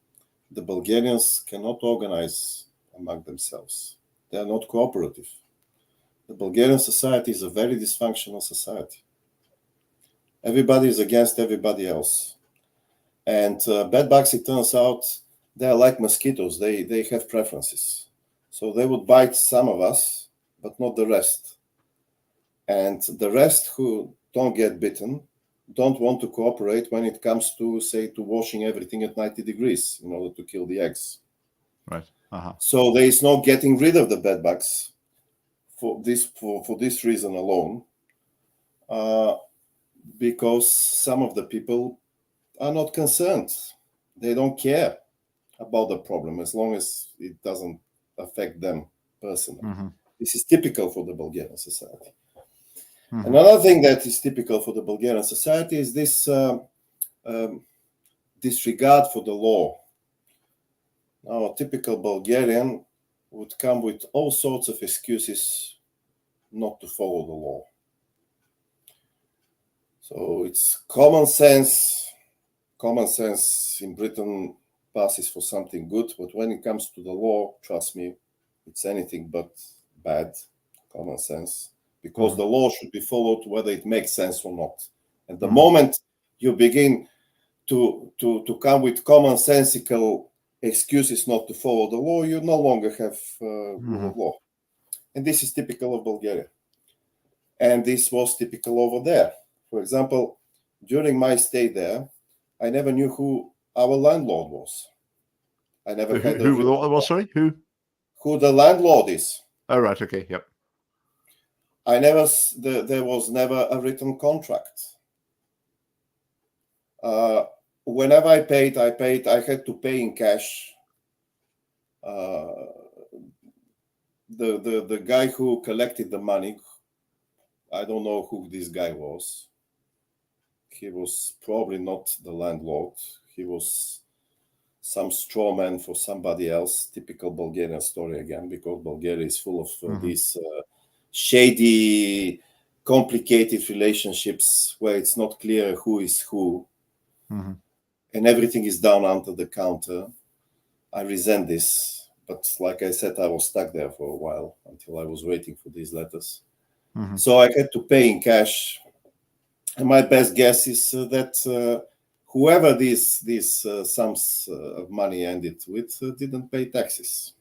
The Bulgarians cannot organize among themselves. They are not cooperative. The Bulgarian society is a very dysfunctional society. Everybody is against everybody else. And bedbugs, it turns out, they are like mosquitoes. They have preferences. So they would bite some of us, but not the rest. And the rest who don't get bitten don't want to cooperate when it comes to, say, to washing everything at 90 degrees in order to kill the eggs. Right. So there is no getting rid of the bedbugs for this reason alone, because some of the people are not concerned. They don't care about the problem as long as it doesn't affect them personally. This is typical for the Bulgarian society. Another thing that is typical for the Bulgarian society is this disregard for the law. Now, a typical Bulgarian would come with all sorts of excuses not to follow the law. So it's common sense. Common sense in Britain passes for something good, but when it comes to the law, trust me, it's anything but bad common sense, because the law should be followed whether it makes sense or not. And the moment you begin to come with commonsensical excuses not to follow the law, you no longer have rule of law. And this is typical of Bulgaria. And this was typical over there. For example, during my stay there, I never knew who our landlord was. I never had who the landlord is. Oh, right. Okay. Yep. There was never a written contract. Whenever I paid, I had to pay in cash. The guy who collected the money, I don't know who this guy was. He was probably not the landlord. He was some straw man for somebody else. Typical Bulgarian story again, because Bulgaria is full of these shady, complicated relationships where it's not clear who is who, and everything is done under the counter. I resent this, but like I said, I was stuck there for a while until I was waiting for these letters. So I had to pay in cash. And my best guess is that whoever these sums of money ended with didn't pay taxes.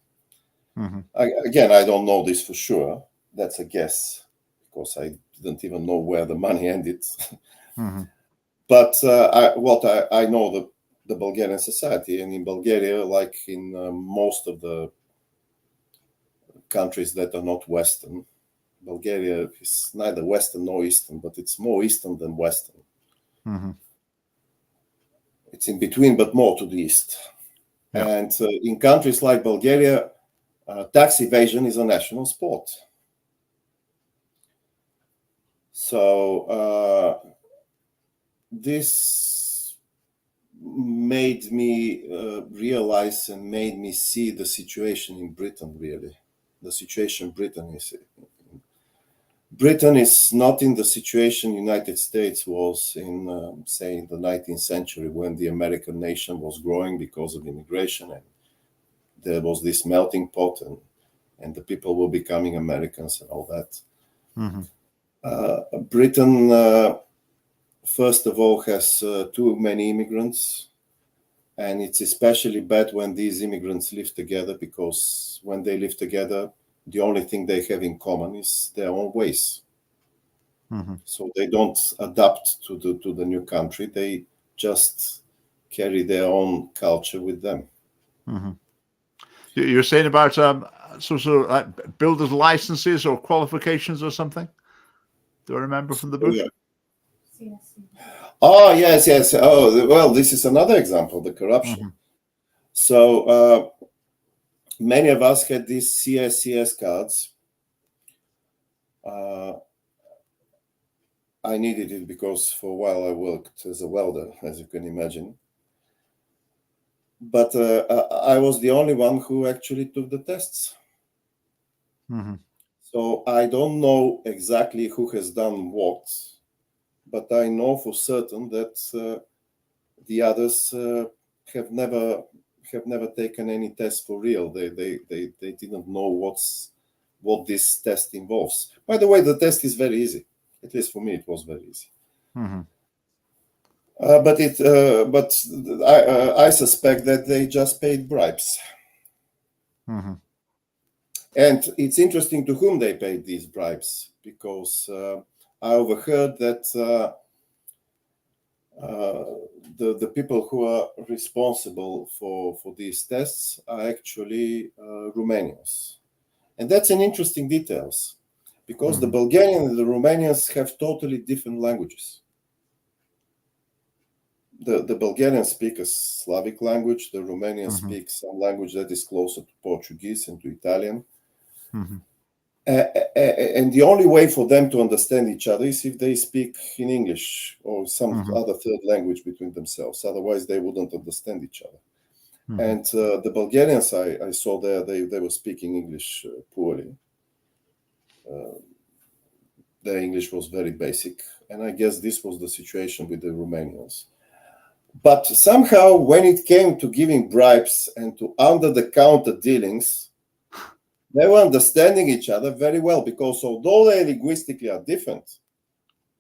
I don't know this for sure. That's a guess, because I didn't even know where the money ended. But I know the Bulgarian society, and in Bulgaria, like in most of the countries that are not Western, Bulgaria is neither Western nor Eastern, but it's more Eastern than Western. It's in between, but more to the east. Yeah. And in countries like Bulgaria, tax evasion is a national sport. So this made me realize and made me see the situation in Britain, really. The situation Britain is in. Britain is not in the situation United States was in, say, in the 19th century, when the American nation was growing because of immigration, and there was this melting pot, and the people were becoming Americans and all that. Britain, first of all, has too many immigrants, and it's especially bad when these immigrants live together, because when they live together, the only thing they have in common is their own ways. So they don't adapt to the new country. They just carry their own culture with them. You're saying about sort of like builders' licenses or qualifications or something? Do I remember from the book? Yeah. Oh, yes. Oh, well, this is another example, the corruption. So many of us had these CSCS cards. I needed it because for a while I worked as a welder, as you can imagine. but I was the only one who actually took the tests. So I don't know exactly who has done what, but I know for certain that the others have never taken any test for real. They didn't know what this test involves. By the way, the test is very easy. At least for me, it was very easy. But I suspect that they just paid bribes. And it's interesting to whom they paid these bribes, because I overheard that the people who are responsible for these tests are actually Romanians. And that's an interesting details, because the Bulgarian and the Romanians have totally different languages. The Bulgarians speak a Slavic language, the Romanians speak some language that is closer to Portuguese and to Italian. And the only way for them to understand each other is if they speak in English or some other third language between themselves. Otherwise, they wouldn't understand each other. And the Bulgarians I saw there, they were speaking English poorly. Their English was very basic. And I guess this was the situation with the Romanians. But somehow, when it came to giving bribes and to under-the-counter dealings, they were understanding each other very well, because although they linguistically are different,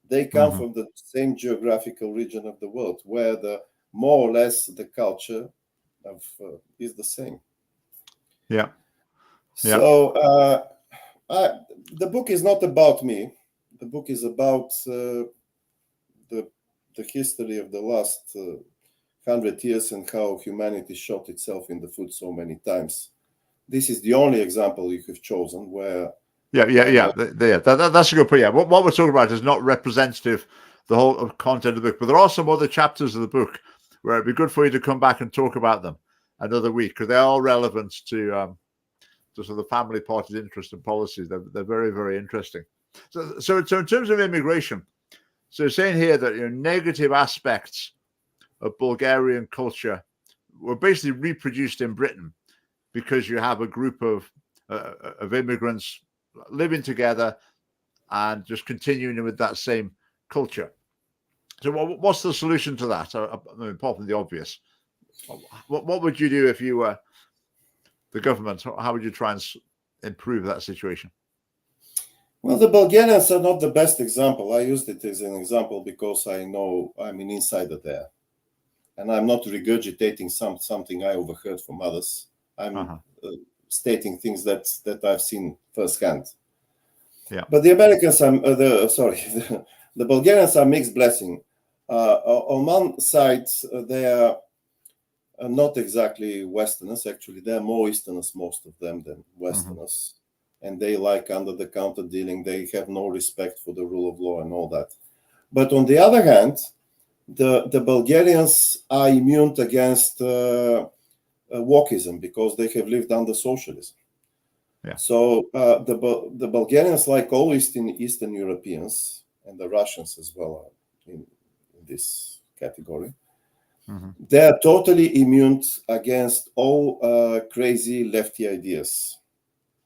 they come from the same geographical region of the world, where more or less the culture is the same. Yeah. So the book is not about me. The book is about the history of the last 100 years and how humanity shot itself in the foot so many times. This is the only example you have chosen where... That's a good point. Yeah, what we're talking about is not representative the whole content of the book, but there are some other chapters of the book where it'd be good for you to come back and talk about them another week, because they are relevant to sort of the family party's interest and policies. They're very, very interesting. So in terms of immigration, so saying here that negative aspects of Bulgarian culture were basically reproduced in Britain, because you have a group of immigrants living together and just continuing with that same culture. So what's the solution to that? Apart from the obvious, what would you do if you were the government? How would you try and improve that situation? Well, the Bulgarians are not the best example. I used it as an example because I know I'm an insider there. And I'm not regurgitating something I overheard from others. I'm stating things that I've seen firsthand. Yeah. But the Americans are, the Bulgarians are mixed blessing. On one side, they are not exactly Westerners. Actually, they're more Easterners, most of them, than Westerners. And they like under-the-counter dealing. They have no respect for the rule of law and all that. But on the other hand, the Bulgarians are immune against wokeism because they have lived under socialism. Yeah. So the Bulgarians, like all Eastern Europeans, and the Russians as well are in this category, they are totally immune against all crazy lefty ideas,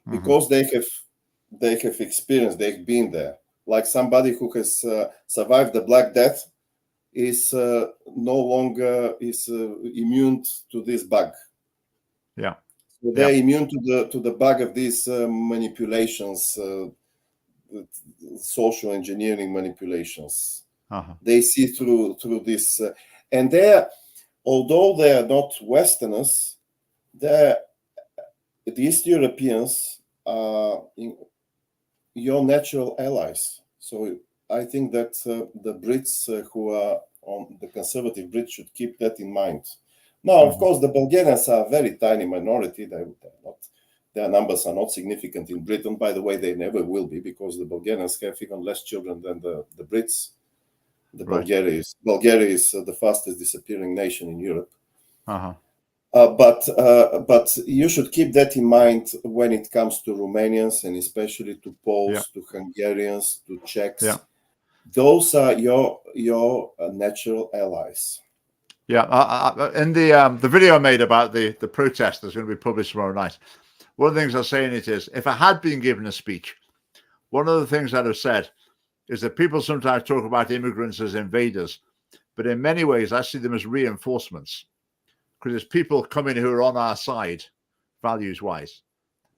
because they have experienced, they've been there. Like somebody who has survived the Black Death is no longer immune to this bug. Yeah. So they're immune to the bug of these manipulations, social engineering manipulations. They see through this, and although they are not Westerners, these Europeans are your natural allies. So I think that the Brits who are on the conservative Brits should keep that in mind. Now, of course, the Bulgarians are a very tiny minority. Their numbers are not significant in Britain. By the way, they never will be, because the Bulgarians have even less children than the Brits. Bulgaria is the fastest disappearing nation in Europe. But you should keep that in mind when it comes to Romanians, and especially to Poles, to Hungarians, to Czechs. Those are your natural allies. Yeah, in the video I made about the protest that's going to be published tomorrow night, one of the things I say in it is, if I had been given a speech, one of the things I'd have said is that people sometimes talk about immigrants as invaders, but in many ways I see them as reinforcements, because it's people coming who are on our side, values-wise.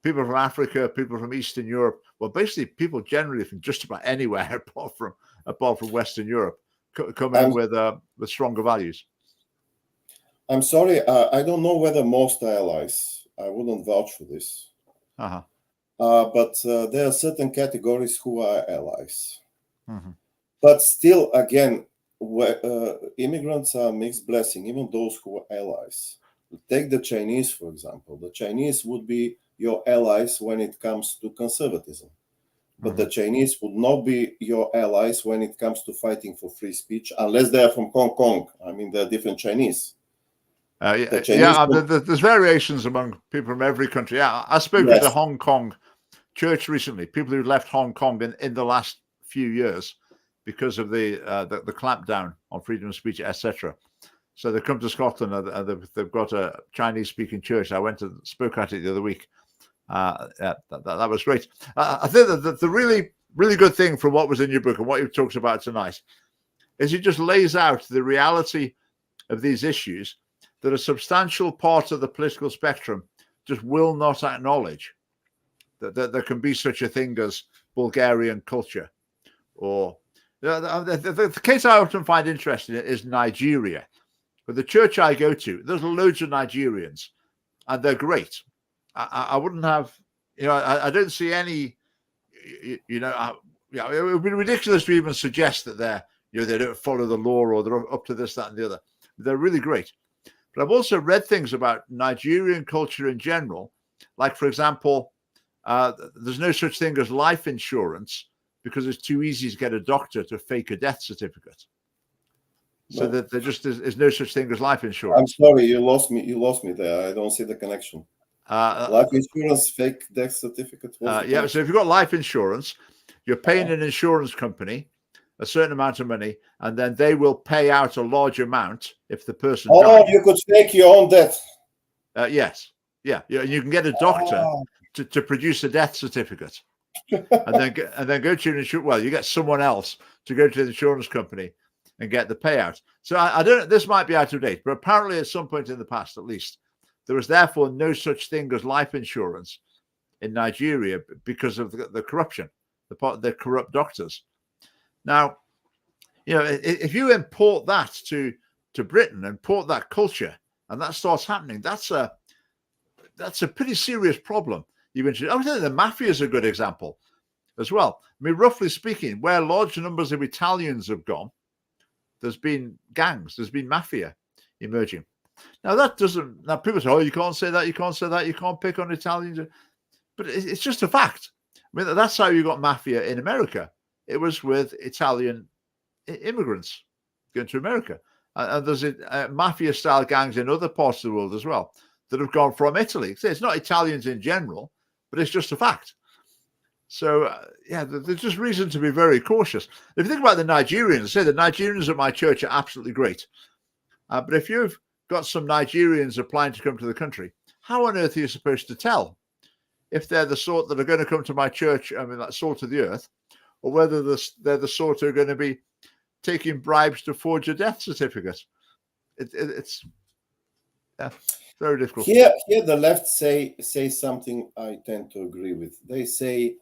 People from Africa, people from Eastern Europe, well, basically people generally from just about anywhere apart from Western Europe, come in with stronger values. I'm sorry, I don't know whether most are allies. I wouldn't vouch for this. But there are certain categories who are allies. But still, again, immigrants are a mixed blessing, even those who are allies. Take the Chinese, for example. The Chinese would be your allies when it comes to conservatism. But the Chinese would not be your allies when it comes to fighting for free speech, unless they are from Hong Kong. I mean, they're different Chinese. There's variations among people from every country. Yeah, I spoke to the Hong Kong church recently, people who left Hong Kong in the last few years because of the clampdown on freedom of speech, etc. So they come to Scotland and they've got a Chinese-speaking church. I went and spoke at it the other week. That was great. I think that the really, really good thing from what was in your book and what you've talked about tonight is it just lays out the reality of these issues that a substantial part of the political spectrum just will not acknowledge that there can be such a thing as Bulgarian culture. Or the case I often find interesting is Nigeria. But the church I go to, there's loads of Nigerians, and they're great. I wouldn't have, I don't see any, it would be ridiculous to even suggest that they don't follow the law or they're up to this, that, and the other. They're really great. But I've also read things about Nigerian culture in general, like, for example, there's no such thing as life insurance because it's too easy to get a doctor to fake a death certificate. So that there just is no such thing as life insurance. I'm sorry, you lost me there. I don't see the connection. Life insurance, fake death certificate. So if you've got life insurance, you're paying an insurance company a certain amount of money, and then they will pay out a large amount if the person dies. You could fake your own death. Yes. Yeah. You can get a doctor to produce a death certificate. and then go to an insurance. Well, you get someone else to go to the insurance company and get the payout. So I don't. This might be out of date, but apparently at some point in the past, at least, there was therefore no such thing as life insurance in Nigeria because of the corruption, the corrupt doctors. Now, if you import that to Britain, import that culture, and that starts happening, that's a pretty serious problem. I think the mafia is a good example as well. I mean, roughly speaking, where large numbers of Italians have gone, there's been gangs, there's been mafia emerging. Now people say, oh, you can't say that, you can't pick on Italians, but it's just a fact. I mean, that's how you got mafia in America. It was with Italian immigrants going to America, and there's mafia-style gangs in other parts of the world as well that have gone from Italy. So it's not Italians in general, but it's just a fact. So, there's just reason to be very cautious. If you think about the Nigerians, say the Nigerians at my church are absolutely great. But if you've got some Nigerians applying to come to the country, how on earth are you supposed to tell if they're the sort that are going to come to my church, I mean, like salt of the earth, or whether they're the sort who are going to be taking bribes to forge a death certificate? It's very difficult. Here the left say something I tend to agree with. They say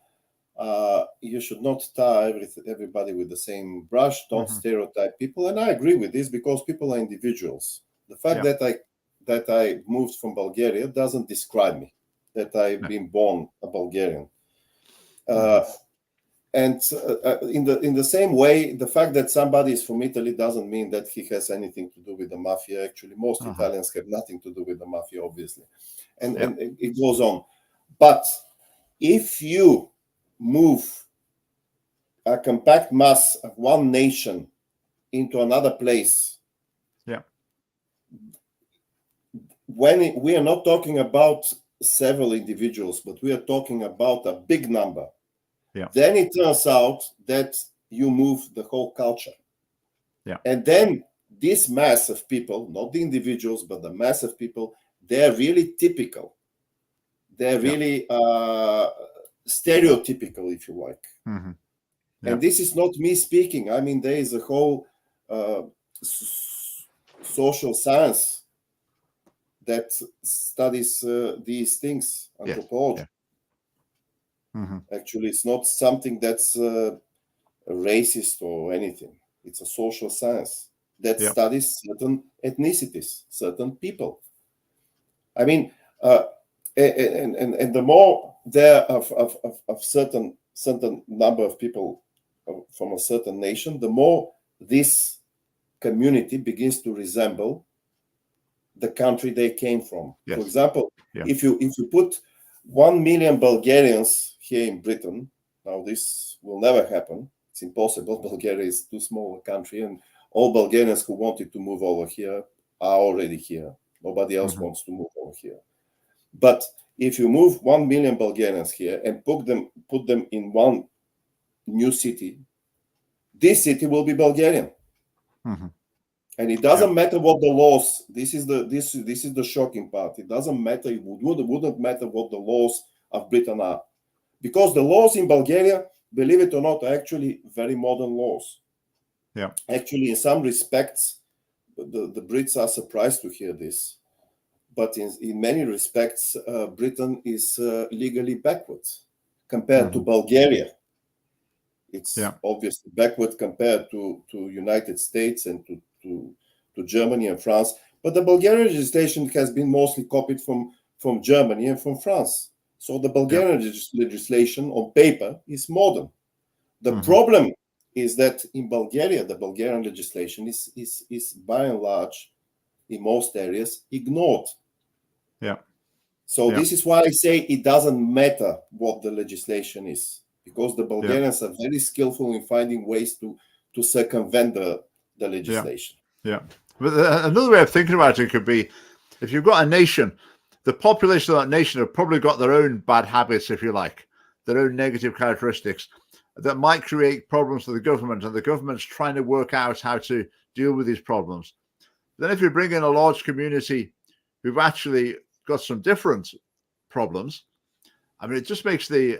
you should not tar everybody with the same brush. Don't stereotype people, and I agree with this because people are individuals. The fact that I moved from Bulgaria doesn't describe me. That I've been born a Bulgarian. And in the same way, the fact that somebody is from Italy doesn't mean that he has anything to do with the mafia. Actually, most Italians have nothing to do with the mafia, obviously. And it goes on. But if you move a compact mass of one nation into another place, when we are not talking about several individuals, but we are talking about a big number, then it turns out that you move the whole culture. And then this mass of people, not the individuals, but the mass of people, they're really typical. They're really stereotypical, if you like. Mm-hmm. And this is not me speaking. I mean, there is a whole social science that studies these things, anthropology. Mm-hmm. Actually, it's not something that's racist or anything. It's a social science that studies certain ethnicities, certain people. I mean, and the more there of certain number of people from a certain nation, the more this community begins to resemble the country they came from. Yes. For example, if you put 1 million Bulgarians here in Britain, now this will never happen. It's impossible. Bulgaria is too small a country, and all Bulgarians who wanted to move over here are already here. Nobody else wants to move over here. But if you move 1 million Bulgarians here and put them in one new city, this city will be Bulgarian. Mm-hmm. And it doesn't matter what the laws. This is the shocking part. It doesn't matter. It wouldn't matter what the laws of Britain are, because the laws in Bulgaria, believe it or not, are actually very modern laws. Yeah. Actually, in some respects, the Brits are surprised to hear this, but in many respects, Britain is legally backwards compared to Bulgaria. It's obviously backward compared to United States and to Germany and France. But the Bulgarian legislation has been mostly copied from Germany and from France. So the Bulgarian legislation on paper is modern. The problem is that in Bulgaria, the Bulgarian legislation is by and large, in most areas, ignored. Yeah. So this is why I say it doesn't matter what the legislation is, because the Bulgarians are very skillful in finding ways to circumvent the legislation. Yeah. But another way of thinking about it could be, if you've got a nation, the population of that nation have probably got their own bad habits, if you like, their own negative characteristics that might create problems for the government, and the government's trying to work out how to deal with these problems. Then if you bring in a large community who've actually got some different problems, I mean, it just makes the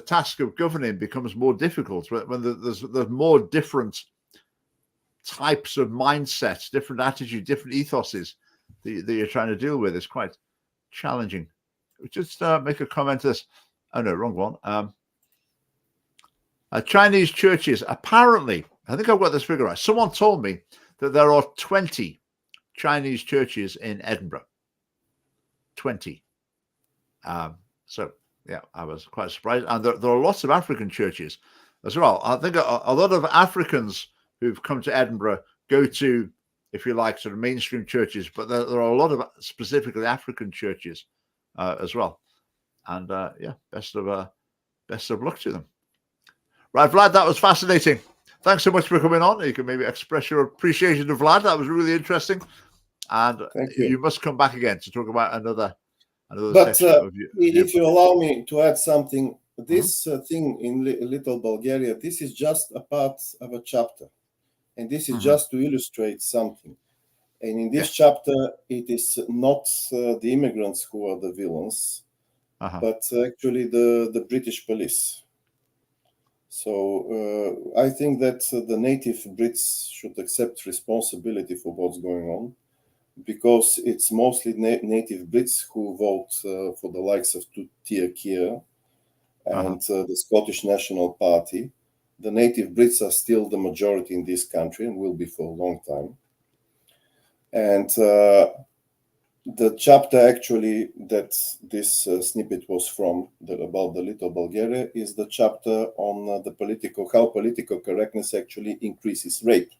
task of governing becomes more difficult when there's more different types of mindsets, different attitudes, different ethoses that you're trying to deal with. Is quite challenging. Just make a comment to this. Oh no, wrong one. Chinese churches, apparently, I think I've got this figure right. Someone told me that there are 20 Chinese churches in Edinburgh. 20. So yeah, I was quite surprised. And there are lots of African churches as well. I think a lot of Africans who've come to Edinburgh go to, if you like, sort of mainstream churches, but there are a lot of specifically African churches as well. And best of luck to them. Right, Vlad, that was fascinating. Thanks so much for coming on. You can maybe express your appreciation to Vlad. That was really interesting. And you must come back again to talk about another section of your if you allow me to add something, this thing in Little Bulgaria, this is just a part of a chapter. And this is just to illustrate something. And in this chapter, it is not the immigrants who are the villains, but actually the British police. So I think that the native Brits should accept responsibility for what's going on, because it's mostly native Brits who vote for the likes of Tia Keir and the Scottish National Party. The native Brits are still the majority in this country and will be for a long time. And the chapter actually that this snippet was from, about the Little Bulgaria, is the chapter on how political correctness actually increases rape.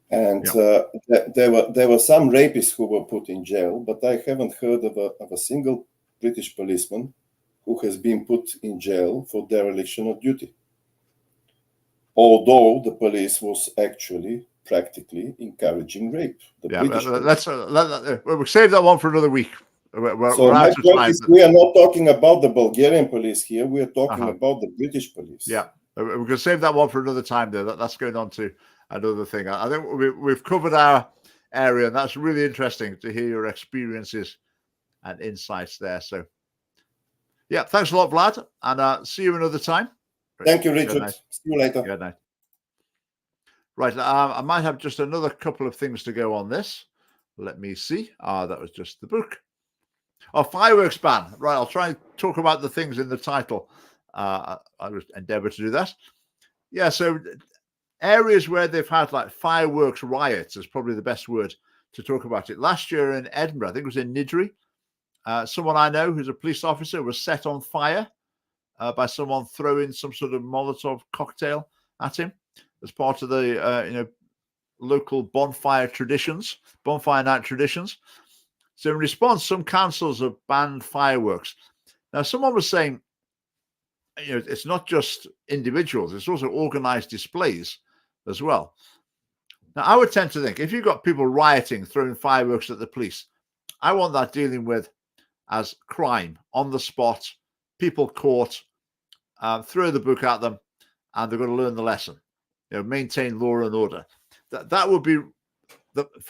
And there were some rapists who were put in jail, but I haven't heard of a single British policeman who has been put in jail for dereliction of duty, although the police was actually practically encouraging rape. We'll save that one for another week. We're my point is, we are not talking about the Bulgarian police here. We are talking about the British police. Yeah, we're going to save that one for another time. There, that's going on to another thing. I think we've covered our area, and that's really interesting to hear your experiences and insights there. So, yeah, thanks a lot, Vlad, and see you another time. Thank you, Richard. See you later. Good night. Right, I might have just another couple of things to go on this. Let me see. That was just the book. Oh, fireworks ban. Right, I'll try and talk about the things in the title. I will endeavour to do that. Yeah, so areas where they've had like fireworks riots is probably the best word to talk about it. Last year in Edinburgh, I think it was in Niddry, someone I know who's a police officer was set on fire by someone throwing some sort of Molotov cocktail at him as part of the local bonfire night traditions. So in response, some councils have banned fireworks. Now, someone was saying, it's not just individuals, it's also organized displays as well. Now, I would tend to think if you've got people rioting, throwing fireworks at the police, I want that dealing with as crime on the spot, people caught, throw the book at them, and they're going to learn the lesson. Maintain law and order. That would be,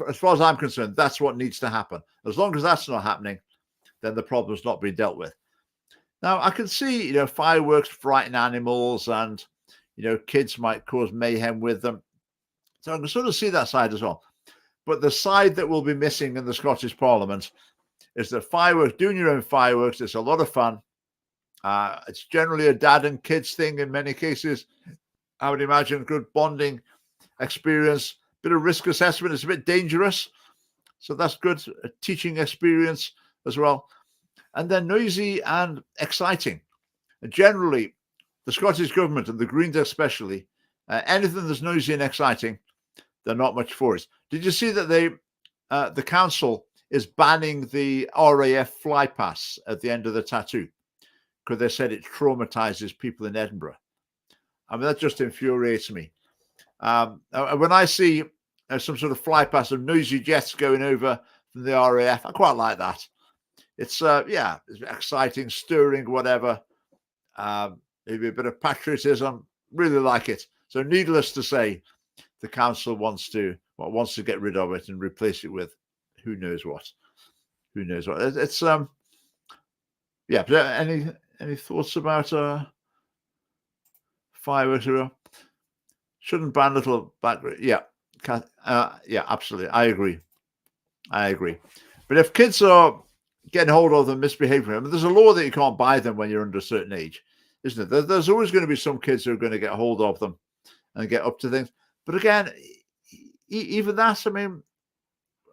as far as I'm concerned, that's what needs to happen. As long as that's not happening, then the problem's not being dealt with. Now, I can see, fireworks frighten animals and, kids might cause mayhem with them. So I can sort of see that side as well. But the side that will be missing in the Scottish Parliament is that fireworks, doing your own fireworks, it's a lot of fun. It's generally a dad and kids thing in many cases. I would imagine good bonding experience, bit of risk assessment. It's a bit dangerous. So that's good. A teaching experience as well. And then noisy and exciting. And generally, the Scottish government and the Greens especially, anything that's noisy and exciting, they're not much for it. Did you see that the council is banning the RAF fly pass at the end of the tattoo because they said it traumatizes people in Edinburgh? I mean, that just infuriates me. When I see some sort of fly past of noisy jets going over from the RAF, I quite like that. It's it's exciting, stirring, whatever. Maybe a bit of patriotism. Really like it. So, needless to say, the council wants to get rid of it and replace it with who knows what. Who knows what? It's But any thoughts about fireworks? Shouldn't ban little battery. Yeah, absolutely. I agree. But if kids are getting hold of them, misbehaving, I mean, there's a law that you can't buy them when you're under a certain age, isn't it? There's always going to be some kids who are going to get hold of them and get up to things. But again, even that, I mean,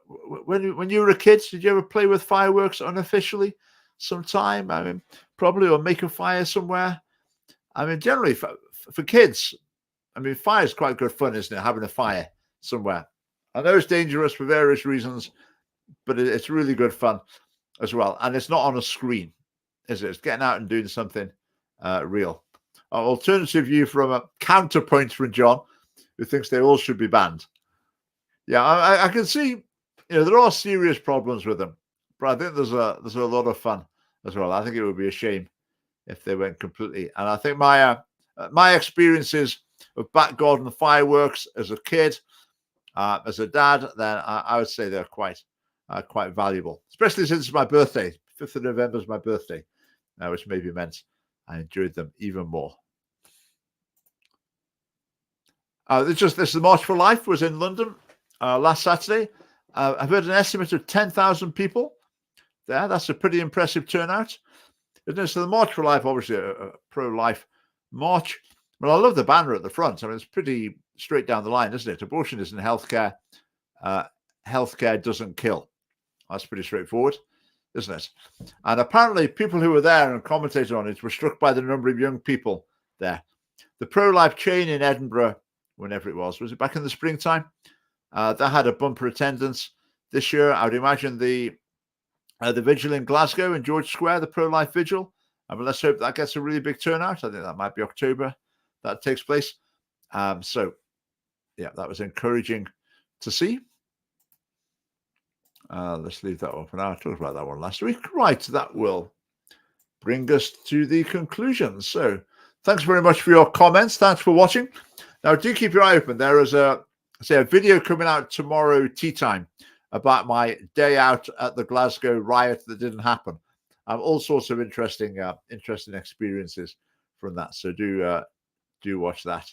when you were a kid, did you ever play with fireworks unofficially sometime? I mean, probably, or make a fire somewhere. I mean, generally for kids, I mean, fire is quite good fun, isn't it? Having a fire somewhere. I know it's dangerous for various reasons, but it's really good fun as well. And it's not on a screen, is it? It's getting out and doing something real. Alternative view from a counterpoint from John, who thinks they all should be banned. Yeah, I can see, there are serious problems with them, but I think there's a lot of fun as well. I think it would be a shame if they went completely. And I think my experiences of back garden fireworks as a kid, as a dad, then I would say they're quite valuable, especially since it's my birthday. 5th of November is my birthday, which maybe meant I enjoyed them even more. The March for Life was in London last Saturday. I've heard an estimate of 10,000 people there. That's a pretty impressive turnout, isn't it? So the March for Life, obviously a pro-life march. Well, I love the banner at the front. I mean, it's pretty straight down the line, isn't it? Abortion isn't healthcare. Healthcare doesn't kill. That's pretty straightforward, isn't it? And apparently people who were there and commentated on it were struck by the number of young people there. The pro-life chain in Edinburgh, whenever it was it back in the springtime? That had a bumper attendance this year. I would imagine the vigil in Glasgow in George Square, the pro-life vigil. I mean, let's hope that gets a really big turnout. I think that might be October that takes place. So, yeah, that was encouraging to see. Let's leave that one for now. I talked about that one last week. Right, that will bring us to the conclusion. So, thanks very much for your comments. Thanks for watching. Now, do keep your eye open. There is a say a video coming out tomorrow tea time about my day out at the Glasgow Riot that didn't happen. All sorts of interesting experiences from that. So do watch that,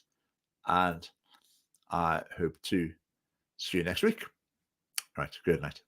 and I hope to see you next week. Right, good night.